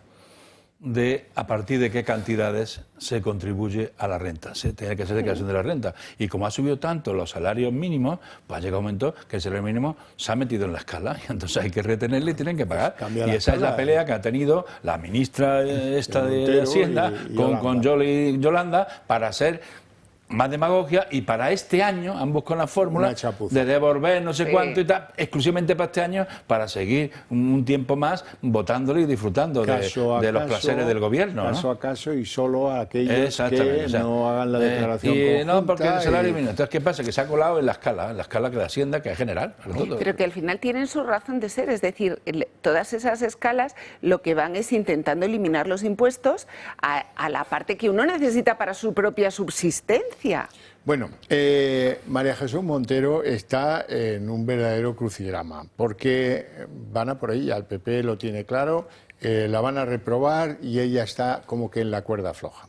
de a partir de qué cantidades se contribuye a la renta. Se tiene que hacer declaración de la renta. Y como ha subido tanto los salarios mínimos, pues ha llegado un momento que el salario mínimo se ha metido en la escala y entonces hay que retenerle y tienen que pagar. Y esa es la pelea que ha tenido la ministra esta de Hacienda con Yolanda para hacer más demagogia, y para este año, ambos con la fórmula de devolver no sé cuánto y tal, exclusivamente para este año, para seguir un tiempo más votándole y disfrutando de los placeres del gobierno. Caso a caso y solo a aquellos que no hagan la declaración conjunta. No, porque el salario mínimo. Entonces, ¿qué pasa? Que se ha colado en la escala que la Hacienda, que es general. Pero que al final tienen su razón de ser, es decir, todas esas escalas lo que van es intentando eliminar los impuestos a la parte que uno necesita para su propia subsistencia. Bueno, María Jesús Montero está en un verdadero crucigrama, porque van a por ella, el PP lo tiene claro, la van a reprobar y ella está como que en la cuerda floja.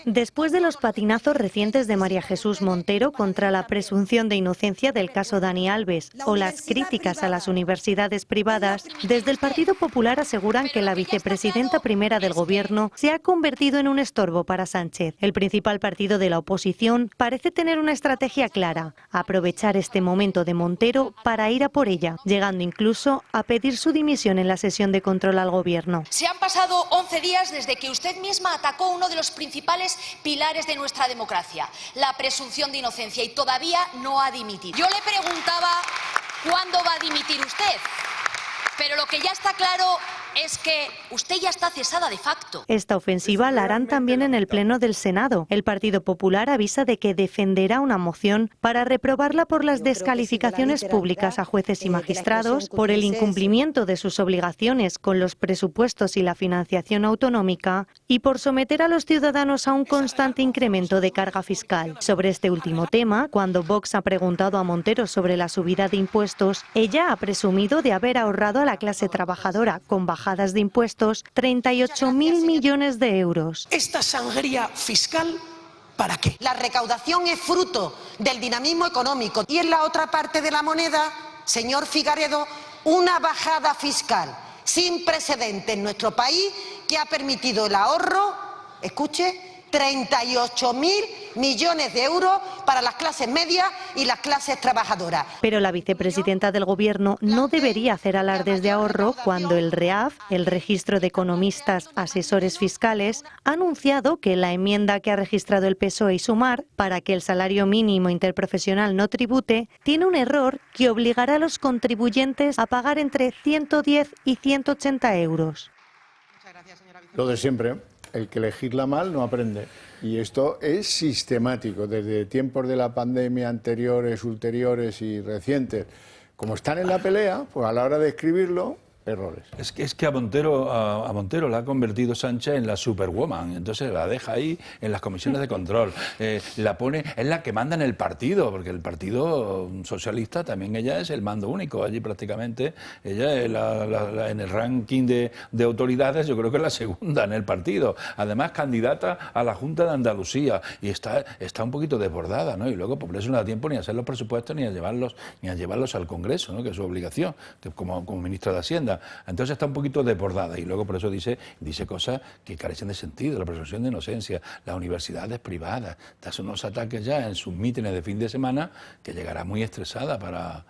Después de los patinazos recientes de María Jesús Montero contra la presunción de inocencia del caso Dani Alves o las críticas a las universidades privadas, desde el Partido Popular aseguran que la vicepresidenta primera del Gobierno se ha convertido en un estorbo para Sánchez. El principal partido de la oposición parece tener una estrategia clara: aprovechar este momento de Montero para ir a por ella, llegando incluso a pedir su dimisión en la sesión de control al Gobierno. Se han pasado 11 días desde que usted misma atacó uno de los principales pilares de nuestra democracia, la presunción de inocencia, y todavía no ha dimitido. Yo le preguntaba cuándo va a dimitir usted, pero lo que ya está claro es que usted ya está cesada de facto. Esta ofensiva la harán también en el Pleno del Senado. El Partido Popular avisa de que defenderá una moción para reprobarla por las descalificaciones públicas a jueces y magistrados, por el incumplimiento de sus obligaciones con los presupuestos y la financiación autonómica y por someter a los ciudadanos a un constante incremento de carga fiscal. Sobre este último tema, cuando Vox ha preguntado a Montero sobre la subida de impuestos, ella ha presumido de haber ahorrado a la clase trabajadora con bajadas de impuestos 38.000 millones de euros. ¿Esta sangría fiscal para qué? La recaudación es fruto del dinamismo económico y en la otra parte de la moneda, señor Figaredo, una bajada fiscal sin precedentes en nuestro país que ha permitido el ahorro, escuche, 38.000 millones de euros para las clases medias y las clases trabajadoras. Pero la vicepresidenta del Gobierno no debería hacer alardes de ahorro cuando el REAF, el Registro de Economistas Asesores Fiscales, ha anunciado que la enmienda que ha registrado el PSOE y Sumar para que el salario mínimo interprofesional no tribute tiene un error que obligará a los contribuyentes a pagar entre 110 y 180 euros. Lo de siempre. El que legisla mal no aprende. Y esto es sistemático, desde tiempos de la pandemia anteriores, ulteriores y recientes. Como están en la pelea, pues a la hora de escribirlo, errores. Es que a Montero la ha convertido Sánchez en la superwoman, entonces la deja ahí en las comisiones de control, la pone, es la que manda en el partido, porque el Partido Socialista también ella es el mando único, allí prácticamente ella es en el ranking de autoridades yo creo que es la segunda en el partido, además candidata a la Junta de Andalucía y está un poquito desbordada, ¿no? Y luego por eso no da tiempo ni a hacer los presupuestos ni a llevarlos al Congreso, ¿no? Que es su obligación, que como ministro de Hacienda. Entonces está un poquito desbordada y luego por eso dice cosas que carecen de sentido, la presunción de inocencia, las universidades privadas, hace unos ataques ya en sus mítines de fin de semana que llegará muy estresada para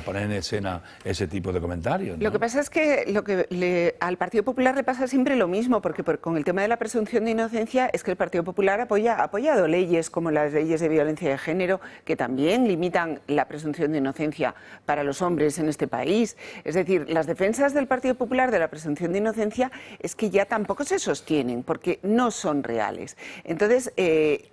poner en escena ese tipo de comentarios, ¿no? Lo que pasa es que al Partido Popular le pasa siempre lo mismo, porque con el tema de la presunción de inocencia es que el Partido Popular ha apoyado leyes como las leyes de violencia de género, que también limitan la presunción de inocencia para los hombres en este país. Es decir, las defensas del Partido Popular de la presunción de inocencia es que ya tampoco se sostienen, porque no son reales. Entonces,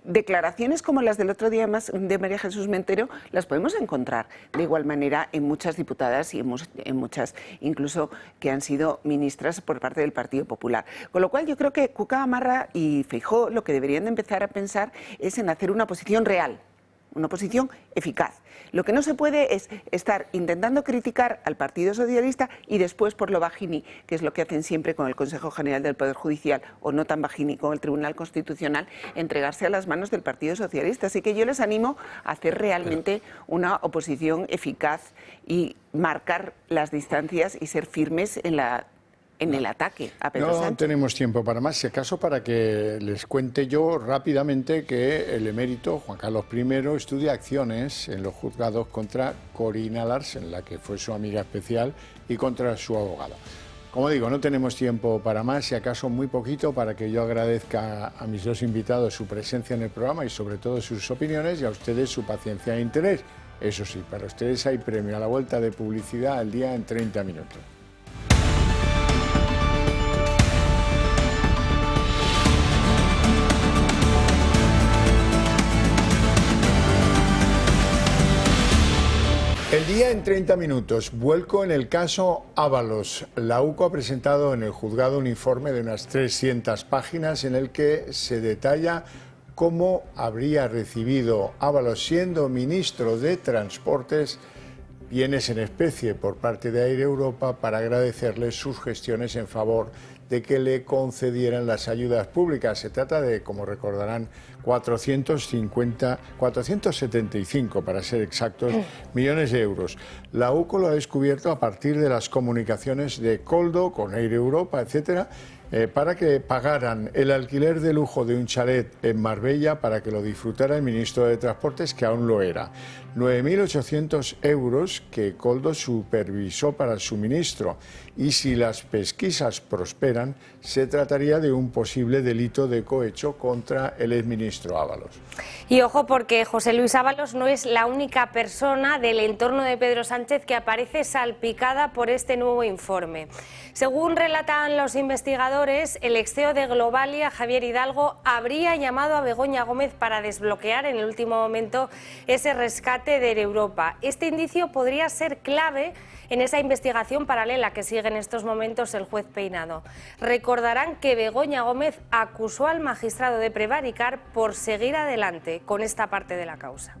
declaraciones como las del otro día de María Jesús Montero las podemos encontrar de igual manera en muchas diputadas y en muchas incluso que han sido ministras por parte del Partido Popular. Con lo cual yo creo que Cuca Gamarra y Feijóo lo que deberían de empezar a pensar es en hacer una oposición real, una oposición eficaz. Lo que no se puede es estar intentando criticar al Partido Socialista y después por lo bajini, que es lo que hacen siempre con el Consejo General del Poder Judicial, o no tan bajini con el Tribunal Constitucional, entregarse a las manos del Partido Socialista. Así que yo les animo a hacer realmente una oposición eficaz y marcar las distancias y ser firmes en el ataque a Pedro Sánchez. No tenemos tiempo para más, si acaso para que les cuente yo rápidamente que el emérito Juan Carlos I estudia acciones en los juzgados contra Corina Larsen, la que fue su amiga especial, y contra su abogada. Como digo, no tenemos tiempo para más, si acaso muy poquito, para que yo agradezca a mis dos invitados su presencia en el programa y sobre todo sus opiniones, y a ustedes su paciencia e interés. Eso sí, para ustedes hay premio a la vuelta de publicidad al día en 30 minutos. El día en 30 minutos, vuelco en el caso Ábalos. La UCO ha presentado en el juzgado un informe de unas 300 páginas en el que se detalla cómo habría recibido Ábalos, siendo ministro de Transportes, bienes en especie por parte de Air Europa para agradecerles sus gestiones en favor de que le concedieran las ayudas públicas. Se trata de, como recordarán, 475, para ser exactos, millones de euros. La UCO lo ha descubierto a partir de las comunicaciones de Koldo con Air Europa, etcétera, para que pagaran el alquiler de lujo de un chalet en Marbella para que lo disfrutara el ministro de Transportes, que aún lo era. 9.800 euros que Koldo supervisó para el suministro, y si las pesquisas prosperan, se trataría de un posible delito de cohecho contra el exministro Ábalos. Y ojo, porque José Luis Ábalos no es la única persona del entorno de Pedro Sánchez que aparece salpicada por este nuevo informe. Según relatan los investigadores, el ex CEO de Globalia, Javier Hidalgo, habría llamado a Begoña Gómez para desbloquear en el último momento ese rescate de Europa. Este indicio podría ser clave en esa investigación paralela que sigue en estos momentos el juez Peinado. Recordarán que Begoña Gómez acusó al magistrado de prevaricar por seguir adelante con esta parte de la causa.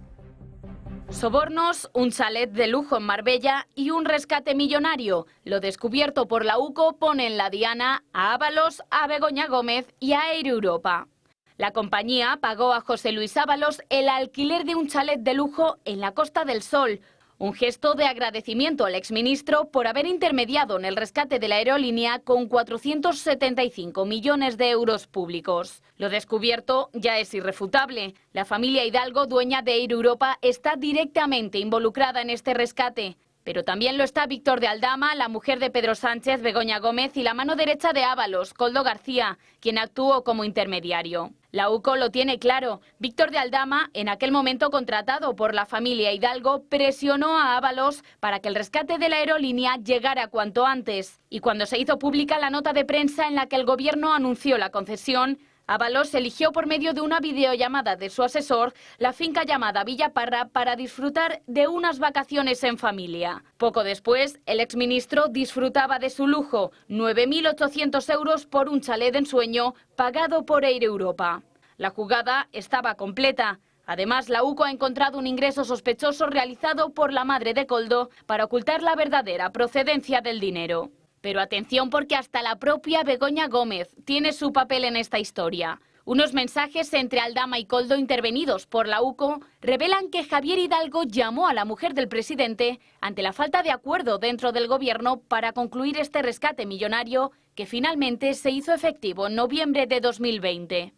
Sobornos, un chalet de lujo en Marbella y un rescate millonario. Lo descubierto por la UCO pone en la diana a Ábalos, a Begoña Gómez y a Air Europa. La compañía pagó a José Luis Ábalos el alquiler de un chalet de lujo en la Costa del Sol. Un gesto de agradecimiento al exministro por haber intermediado en el rescate de la aerolínea con 475 millones de euros públicos. Lo descubierto ya es irrefutable. La familia Hidalgo, dueña de Air Europa, está directamente involucrada en este rescate. Pero también lo está Víctor de Aldama, la mujer de Pedro Sánchez, Begoña Gómez, y la mano derecha de Ábalos, Koldo García, quien actuó como intermediario. La UCO lo tiene claro. Víctor de Aldama, en aquel momento contratado por la familia Hidalgo, presionó a Ábalos para que el rescate de la aerolínea llegara cuanto antes. Y cuando se hizo pública la nota de prensa en la que el gobierno anunció la concesión, Ábalos eligió por medio de una videollamada de su asesor la finca llamada Villa Parra para disfrutar de unas vacaciones en familia. Poco después, el exministro disfrutaba de su lujo, 9.800 euros por un chalet de ensueño pagado por Air Europa. La jugada estaba completa. Además, la UCO ha encontrado un ingreso sospechoso realizado por la madre de Koldo para ocultar la verdadera procedencia del dinero. Pero atención, porque hasta la propia Begoña Gómez tiene su papel en esta historia. Unos mensajes entre Aldama y Koldo intervenidos por la UCO revelan que Javier Hidalgo llamó a la mujer del presidente ante la falta de acuerdo dentro del gobierno para concluir este rescate millonario que finalmente se hizo efectivo en noviembre de 2020.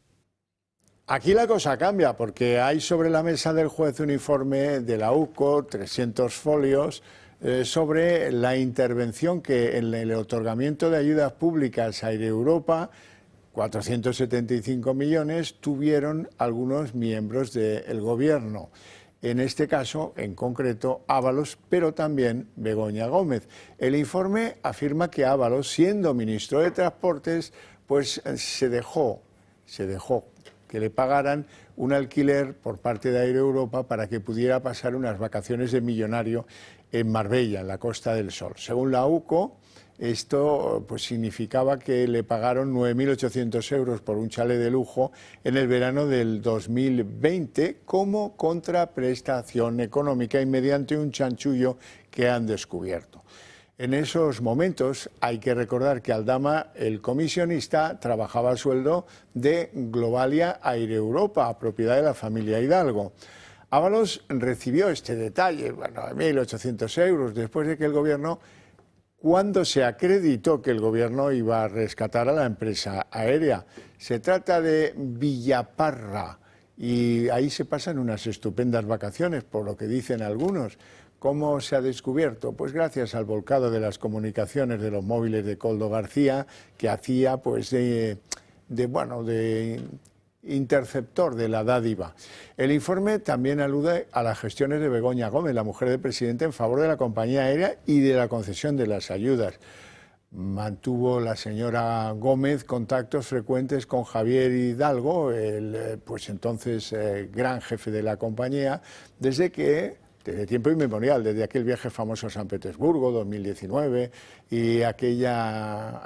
Aquí la cosa cambia porque hay sobre la mesa del juez un informe de la UCO, 300 folios, sobre la intervención que en el otorgamiento de ayudas públicas a Air Europa, 475 millones, tuvieron algunos miembros del gobierno. En este caso, en concreto, Ábalos, pero también Begoña Gómez. El informe afirma que Ábalos, siendo ministro de Transportes, pues se dejó que le pagaran un alquiler por parte de Air Europa para que pudiera pasar unas vacaciones de millonario en Marbella, en la Costa del Sol. Según la UCO, esto pues significaba que le pagaron 9.800 euros por un chalet de lujo en el verano del 2020 como contraprestación económica y mediante un chanchullo que han descubierto. En esos momentos hay que recordar que Aldama, el comisionista, trabajaba a sueldo de Globalia Air Europa, propiedad de la familia Hidalgo. Ábalos recibió este detalle, 9.800 euros, después de que el gobierno, cuando se acreditó que el gobierno iba a rescatar a la empresa aérea. Se trata de Villaparra y ahí se pasan unas estupendas vacaciones, por lo que dicen algunos. ¿Cómo se ha descubierto? Pues gracias al volcado de las comunicaciones de los móviles de Koldo García, que hacía pues de interceptor de la dádiva. El informe también alude a las gestiones de Begoña Gómez, la mujer del presidente, en favor de la compañía aérea y de la concesión de las ayudas. Mantuvo la señora Gómez contactos frecuentes con Javier Hidalgo, el pues entonces gran jefe de la compañía, desde tiempo inmemorial, desde aquel viaje famoso a San Petersburgo, 2019, y aquella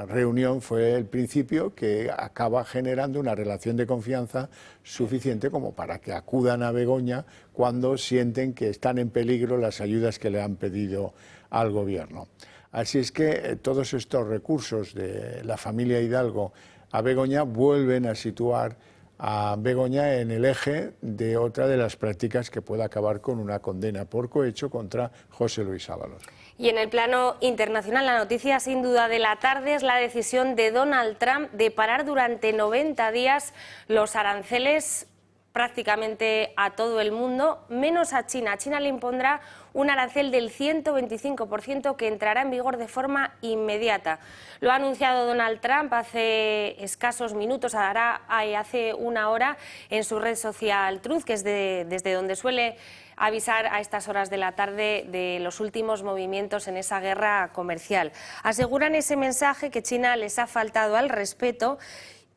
reunión fue el principio que acaba generando una relación de confianza suficiente como para que acudan a Begoña cuando sienten que están en peligro las ayudas que le han pedido al gobierno. Así es que todos estos recursos de la familia Hidalgo a Begoña vuelven a situar a Begoña en el eje de otra de las prácticas que puede acabar con una condena por cohecho contra José Luis Ábalos. Y en el plano internacional, la noticia sin duda de la tarde es la decisión de Donald Trump de parar durante 90 días los aranceles prácticamente a todo el mundo, menos a China. A China le impondrá un arancel del 125% que entrará en vigor de forma inmediata. Lo ha anunciado Donald Trump hace escasos minutos, hace una hora, en su red social Truth, que es desde donde suele avisar a estas horas de la tarde de los últimos movimientos en esa guerra comercial. Aseguran ese mensaje que China les ha faltado al respeto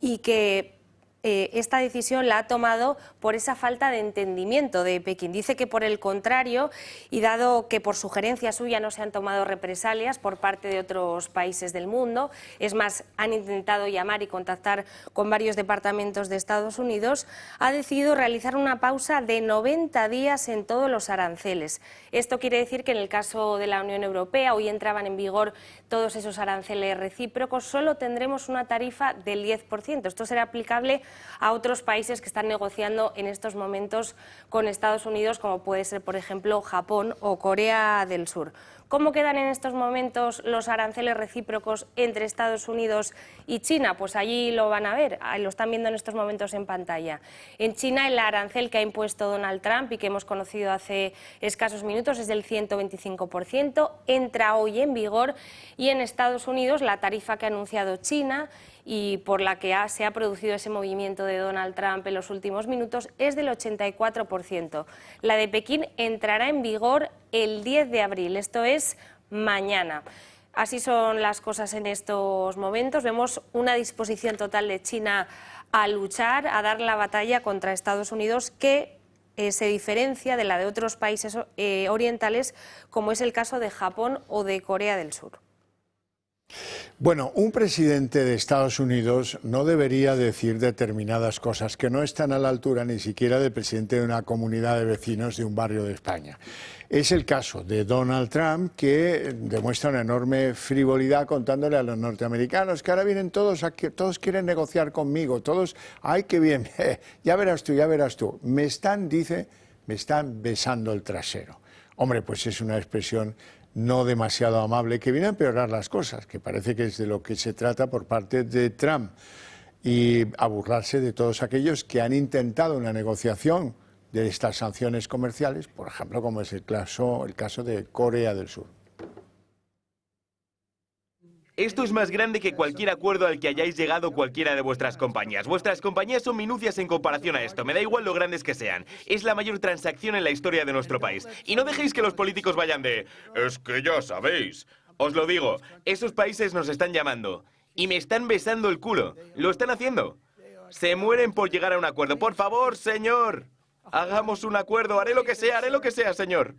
y que esta decisión la ha tomado por esa falta de entendimiento de Pekín. Dice que por el contrario, y dado que por sugerencia suya no se han tomado represalias por parte de otros países del mundo, es más, han intentado llamar y contactar con varios departamentos de Estados Unidos, ha decidido realizar una pausa de 90 días en todos los aranceles. Esto quiere decir que en el caso de la Unión Europea, hoy entraban en vigor todos esos aranceles recíprocos, solo tendremos una tarifa del 10%. Esto será aplicable a otros países que están negociando en estos momentos con Estados Unidos, como puede ser, por ejemplo, Japón o Corea del Sur. ¿Cómo quedan en estos momentos los aranceles recíprocos entre Estados Unidos y China? Pues allí lo van a ver, lo están viendo en estos momentos en pantalla. En China, el arancel que ha impuesto Donald Trump y que hemos conocido hace escasos minutos es del 125%, entra hoy en vigor, y en Estados Unidos la tarifa que ha anunciado China y por la que se ha producido ese movimiento de Donald Trump en los últimos minutos es del 84%. La de Pekín entrará en vigor el 10 de abril, esto es mañana. Así son las cosas en estos momentos. Vemos una disposición total de China a luchar, a dar la batalla contra Estados Unidos, que se diferencia de la de otros países orientales, como es el caso de Japón o de Corea del Sur. Bueno, un presidente de Estados Unidos no debería decir determinadas cosas que no están a la altura ni siquiera del presidente de una comunidad de vecinos de un barrio de España. Es el caso de Donald Trump, que demuestra una enorme frivolidad contándole a los norteamericanos que ahora vienen todos, todos quieren negociar conmigo, todos, ¡ay, qué bien! Ya verás tú, ya verás tú. Me están besando el trasero. Hombre, pues es una expresión no demasiado amable, que viene a empeorar las cosas, que parece que es de lo que se trata por parte de Trump, y a burlarse de todos aquellos que han intentado una negociación de estas sanciones comerciales, por ejemplo, como es el caso de Corea del Sur. Esto es más grande que cualquier acuerdo al que hayáis llegado cualquiera de vuestras compañías. Vuestras compañías son minucias en comparación a esto. Me da igual lo grandes que sean. Es la mayor transacción en la historia de nuestro país. Y no dejéis que los políticos vayan de... Es que ya sabéis. Os lo digo, esos países nos están llamando. Y me están besando el culo. Lo están haciendo. Se mueren por llegar a un acuerdo. Por favor, señor. Hagamos un acuerdo. Haré lo que sea, señor.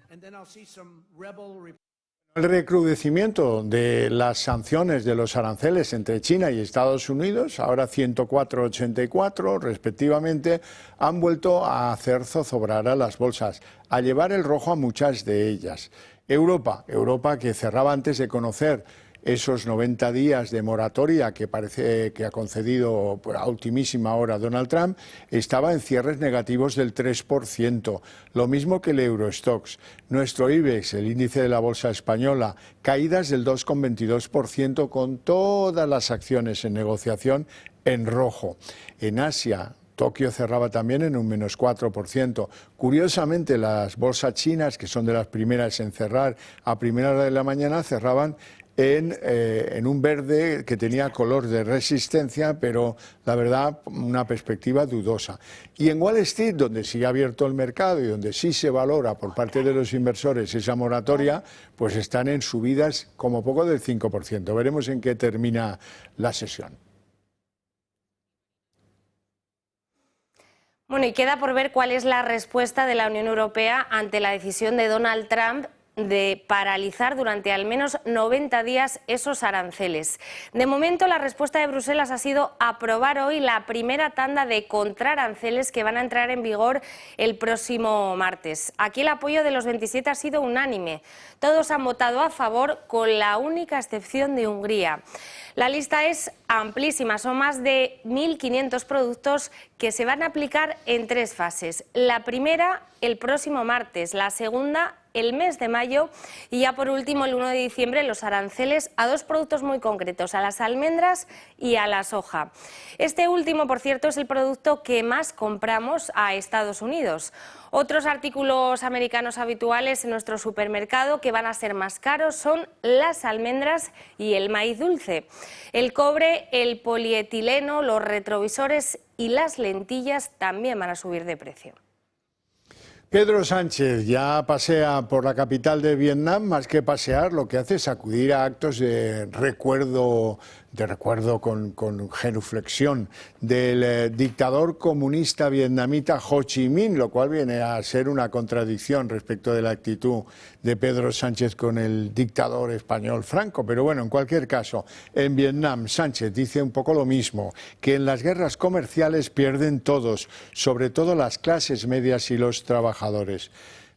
El recrudecimiento de las sanciones de los aranceles entre China y Estados Unidos, ahora 104,84 respectivamente, han vuelto a hacer zozobrar a las bolsas, a llevar el rojo a muchas de ellas. Europa, que cerraba antes de conocer esos 90 días de moratoria que parece que ha concedido a ultimísima hora Donald Trump, estaba en cierres negativos del 3%, lo mismo que el Eurostoxx. Nuestro IBEX, el índice de la bolsa española, caídas del 2,22% con todas las acciones en negociación en rojo. En Asia, Tokio cerraba también en un menos 4%. Curiosamente, las bolsas chinas, que son de las primeras en cerrar a primera hora de la mañana, cerraban en un verde que tenía color de resistencia, pero la verdad una perspectiva dudosa. Y en Wall Street, donde sigue abierto el mercado y donde sí se valora por parte de los inversores esa moratoria, pues están en subidas como poco del 5%. Veremos en qué termina la sesión. Bueno, y queda por ver cuál es la respuesta de la Unión Europea ante la decisión de Donald Trump de paralizar durante al menos 90 días esos aranceles. De momento, la respuesta de Bruselas ha sido aprobar hoy la primera tanda de contraaranceles que van a entrar en vigor el próximo martes. Aquí el apoyo de los 27 ha sido unánime. Todos han votado a favor, con la única excepción de Hungría. La lista es amplísima, son más de 1.500 productos que se van a aplicar en 3 fases. La primera, el próximo martes, la segunda, el mes de mayo, y ya por último, el 1 de diciembre, los aranceles a 2 productos muy concretos, a las almendras y a la soja. Este último, por cierto, es el producto que más compramos a Estados Unidos. Otros artículos americanos habituales en nuestro supermercado que van a ser más caros son las almendras y el maíz dulce. El cobre, el polietileno, los retrovisores y las lentillas también van a subir de precio. Pedro Sánchez ya pasea por la capital de Vietnam, más que pasear, lo que hace es acudir a actos de recuerdo con genuflexión del dictador comunista vietnamita Ho Chi Minh, lo cual viene a ser una contradicción respecto de la actitud de Pedro Sánchez con el dictador español Franco. Pero bueno, en cualquier caso, en Vietnam Sánchez dice un poco lo mismo, que en las guerras comerciales pierden todos, sobre todo las clases medias y los trabajadores.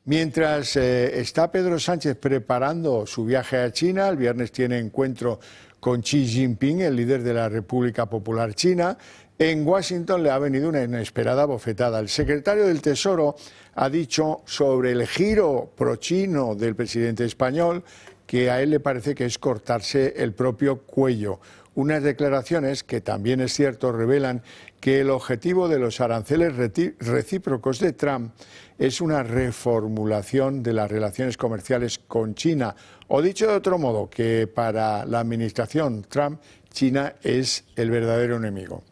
Mientras está Pedro Sánchez preparando su viaje a China, el viernes tiene encuentro con Xi Jinping, el líder de la República Popular China. En Washington le ha venido una inesperada bofetada. El secretario del Tesoro ha dicho sobre el giro pro-chino del presidente español que a él le parece que es cortarse el propio cuello. Unas declaraciones que también es cierto revelan que el objetivo de los aranceles recíprocos de Trump es una reformulación de las relaciones comerciales con China, o dicho de otro modo, que para la administración Trump, China es el verdadero enemigo.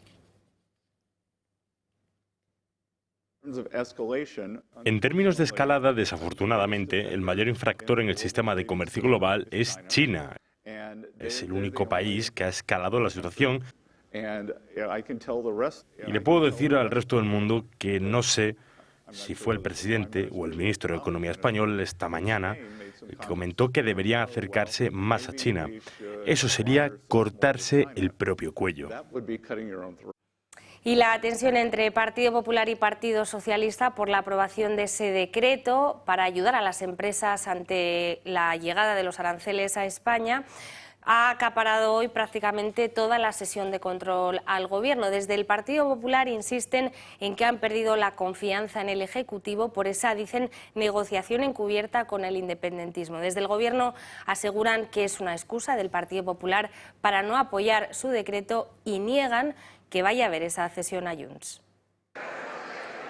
En términos de escalada, desafortunadamente, el mayor infractor en el sistema de comercio global es China. Es el único país que ha escalado la situación. Y le puedo decir al resto del mundo que no sé si fue el presidente o el ministro de Economía español esta mañana que comentó que deberían acercarse más a China. Eso sería cortarse el propio cuello. Y la tensión entre Partido Popular y Partido Socialista por la aprobación de ese decreto para ayudar a las empresas ante la llegada de los aranceles a España ha acaparado hoy prácticamente toda la sesión de control al Gobierno. Desde el Partido Popular insisten en que han perdido la confianza en el Ejecutivo por esa, dicen, negociación encubierta con el independentismo. Desde el Gobierno aseguran que es una excusa del Partido Popular para no apoyar su decreto y niegan que vaya a haber esa cesión a Junts.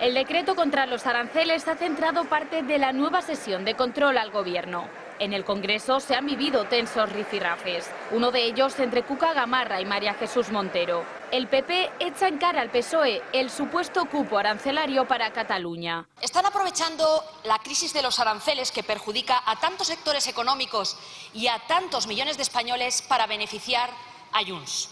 El decreto contra los aranceles ha centrado parte de la nueva sesión de control al Gobierno. En el Congreso se han vivido tensos rifirrafes, uno de ellos entre Cuca Gamarra y María Jesús Montero. El PP echa en cara al PSOE el supuesto cupo arancelario para Cataluña. Están aprovechando la crisis de los aranceles que perjudica a tantos sectores económicos y a tantos millones de españoles para beneficiar a Junts.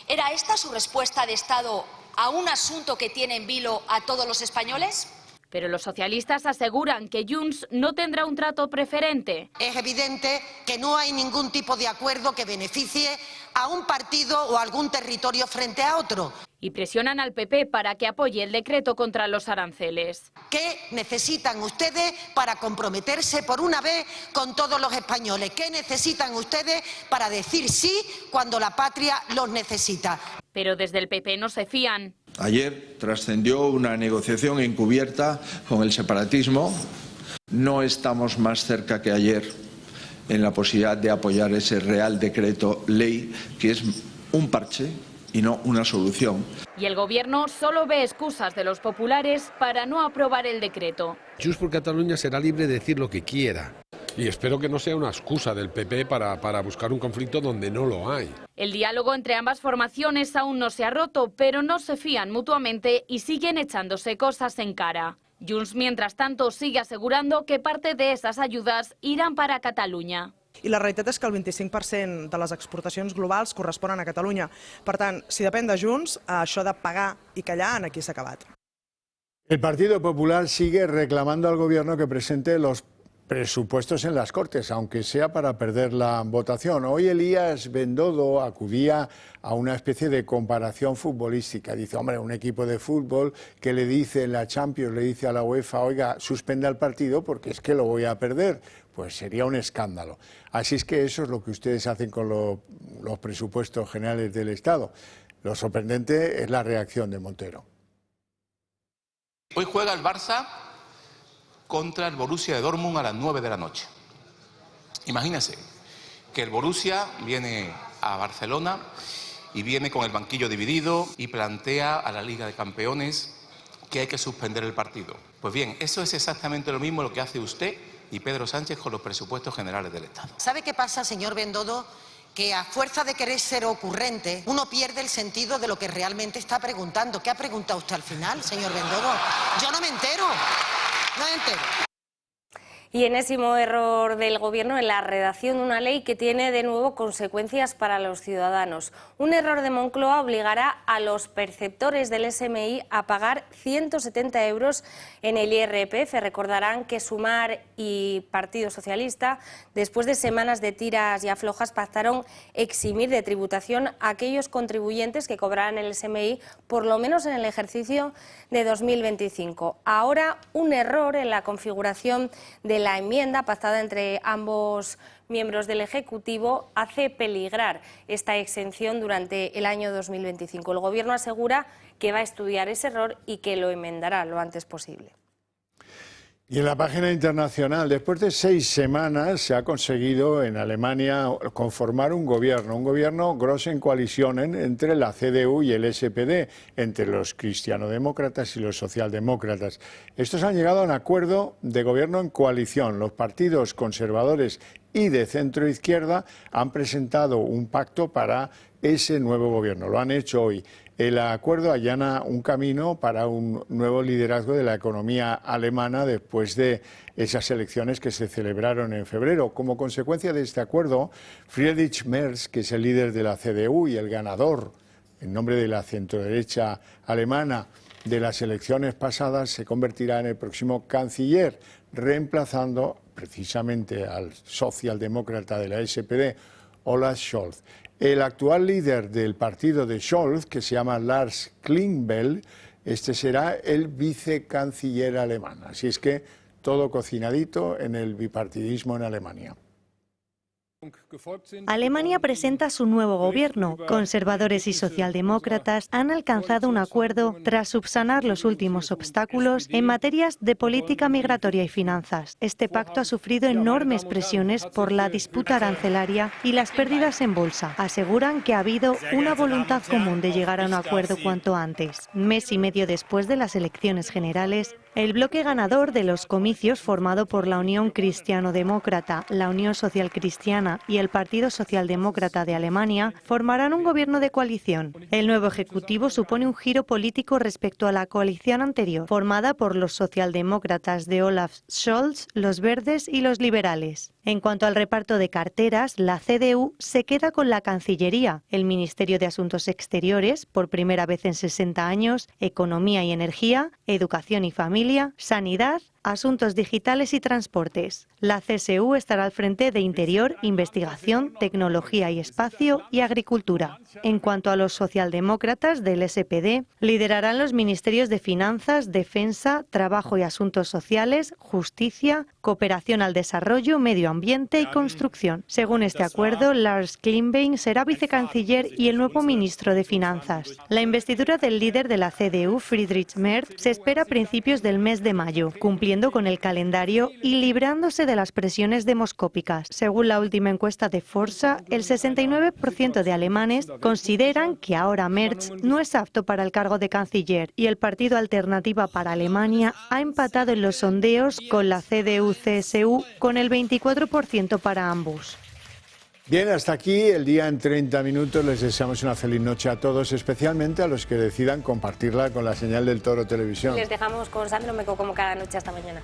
¿Era esta su respuesta de Estado a un asunto que tiene en vilo a todos los españoles? Pero los socialistas aseguran que Junts no tendrá un trato preferente. Es evidente que no hay ningún tipo de acuerdo que beneficie a un partido o a algún territorio frente a otro. Y presionan al PP para que apoye el decreto contra los aranceles. ¿Qué necesitan ustedes para comprometerse por una vez con todos los españoles? ¿Qué necesitan ustedes para decir sí cuando la patria los necesita? Pero desde el PP no se fían. Ayer trascendió una negociación encubierta con el separatismo. No estamos más cerca que ayer en la posibilidad de apoyar ese Real Decreto Ley, que es un parche y no una solución. Y el Gobierno solo ve excusas de los populares para no aprobar el decreto. Junts por Catalunya será libre de decir lo que quiera. Y espero que no sea una excusa del PP para buscar un conflicto donde no lo hay. El diálogo entre ambas formaciones aún no se ha roto, pero no se fían mutuamente y siguen echándose cosas en cara. Junts, mientras tanto, sigue asegurando que parte de esas ayudas irán para Catalunya. I la realitat és que el 25% de les exportacions globals corresponen a Catalunya. Per tant, si depèn de Junts, això de pagar i callar aquí s'ha acabat. El Partido Popular sigue reclamando al Gobierno que presente los presupuestos en las Cortes, aunque sea para perder la votación. Hoy Elías Bendodo acudía a una especie de comparación futbolística. Dice, hombre, un equipo de fútbol que le dice en la Champions, le dice a la UEFA, oiga, suspenda el partido porque es que lo voy a perder. Pues sería un escándalo. Así es que eso es lo que ustedes hacen con los presupuestos generales del Estado. Lo sorprendente es la reacción de Montero. Hoy juega el Barça contra el Borussia de Dortmund a las 9 de la noche. Imagínense que el Borussia viene a Barcelona y viene con el banquillo dividido y plantea a la Liga de Campeones que hay que suspender el partido. Pues bien, eso es exactamente lo mismo lo que hace usted y Pedro Sánchez con los presupuestos generales del Estado. ¿Sabe qué pasa, señor Bendodo? Que a fuerza de querer ser ocurrente, uno pierde el sentido de lo que realmente está preguntando. ¿Qué ha preguntado usted al final, señor Bendodo? Yo no me entero. No me entero. Y enésimo error del Gobierno en la redacción de una ley que tiene de nuevo consecuencias para los ciudadanos. Un error de Moncloa obligará a los perceptores del SMI a pagar 170 euros en el IRPF. Recordarán que Sumar y Partido Socialista, después de semanas de tiras y aflojas, pactaron eximir de tributación a aquellos contribuyentes que cobrarán el SMI por lo menos en el ejercicio de 2025. Ahora, un error en la configuración de la enmienda pactada entre ambos miembros del Ejecutivo hace peligrar esta exención durante el año 2025. El Gobierno asegura que va a estudiar ese error y que lo enmendará lo antes posible. Y en la página internacional, después de 6 semanas, se ha conseguido en Alemania conformar un gobierno Großen Koalitionen entre la CDU y el SPD, entre los cristianodemócratas y los socialdemócratas. Estos han llegado a un acuerdo de gobierno en coalición. Los partidos conservadores y de centro-izquierda han presentado un pacto para ese nuevo gobierno. Lo han hecho hoy. El acuerdo allana un camino para un nuevo liderazgo de la economía alemana después de esas elecciones que se celebraron en febrero. Como consecuencia de este acuerdo, Friedrich Merz, que es el líder de la CDU y el ganador en nombre de la centroderecha alemana de las elecciones pasadas, se convertirá en el próximo canciller, reemplazando precisamente al socialdemócrata de la SPD, Olaf Scholz. El actual líder del partido de Scholz, que se llama Lars Klingbeil, este será el vicecanciller alemán. Así es que todo cocinadito en el bipartidismo en Alemania. Alemania presenta su nuevo gobierno. Conservadores y socialdemócratas han alcanzado un acuerdo tras subsanar los últimos obstáculos en materias de política migratoria y finanzas. Este pacto ha sufrido enormes presiones por la disputa arancelaria y las pérdidas en bolsa. Aseguran que ha habido una voluntad común de llegar a un acuerdo cuanto antes. Mes y medio después de las elecciones generales, el bloque ganador de los comicios, formado por la Unión Cristiano-Demócrata, la Unión Social Cristiana y el Partido Socialdemócrata de Alemania, formarán un gobierno de coalición. El nuevo ejecutivo supone un giro político respecto a la coalición anterior, formada por los socialdemócratas de Olaf Scholz, los verdes y los liberales. En cuanto al reparto de carteras, la CDU se queda con la Cancillería, el Ministerio de Asuntos Exteriores, por primera vez en 60 años, Economía y Energía, Educación y Familia, Sanidad, Asuntos Digitales y Transportes. La CSU estará al frente de Interior, Investigación, Tecnología y Espacio y Agricultura. En cuanto a los socialdemócratas del SPD, liderarán los ministerios de Finanzas, Defensa, Trabajo y Asuntos Sociales, Justicia, Cooperación al Desarrollo, Medio Ambiente y Construcción. Según este acuerdo, Lars Klingbeil será vicecanciller y el nuevo ministro de Finanzas. La investidura del líder de la CDU, Friedrich Merz, se espera a principios del mes de mayo, cumpliendo con el calendario y librándose de las presiones demoscópicas. Según la última encuesta de Forsa, el 69% de alemanes consideran que ahora Merz no es apto para el cargo de canciller y el partido Alternativa para Alemania ha empatado en los sondeos con la CDU-CSU con el 24% para ambos. Bien, hasta aquí el día en 30 minutos. Les deseamos una feliz noche a todos, especialmente a los que decidan compartirla con la señal del Toro Televisión. Les dejamos con Sandro Meco como cada noche. Hasta mañana.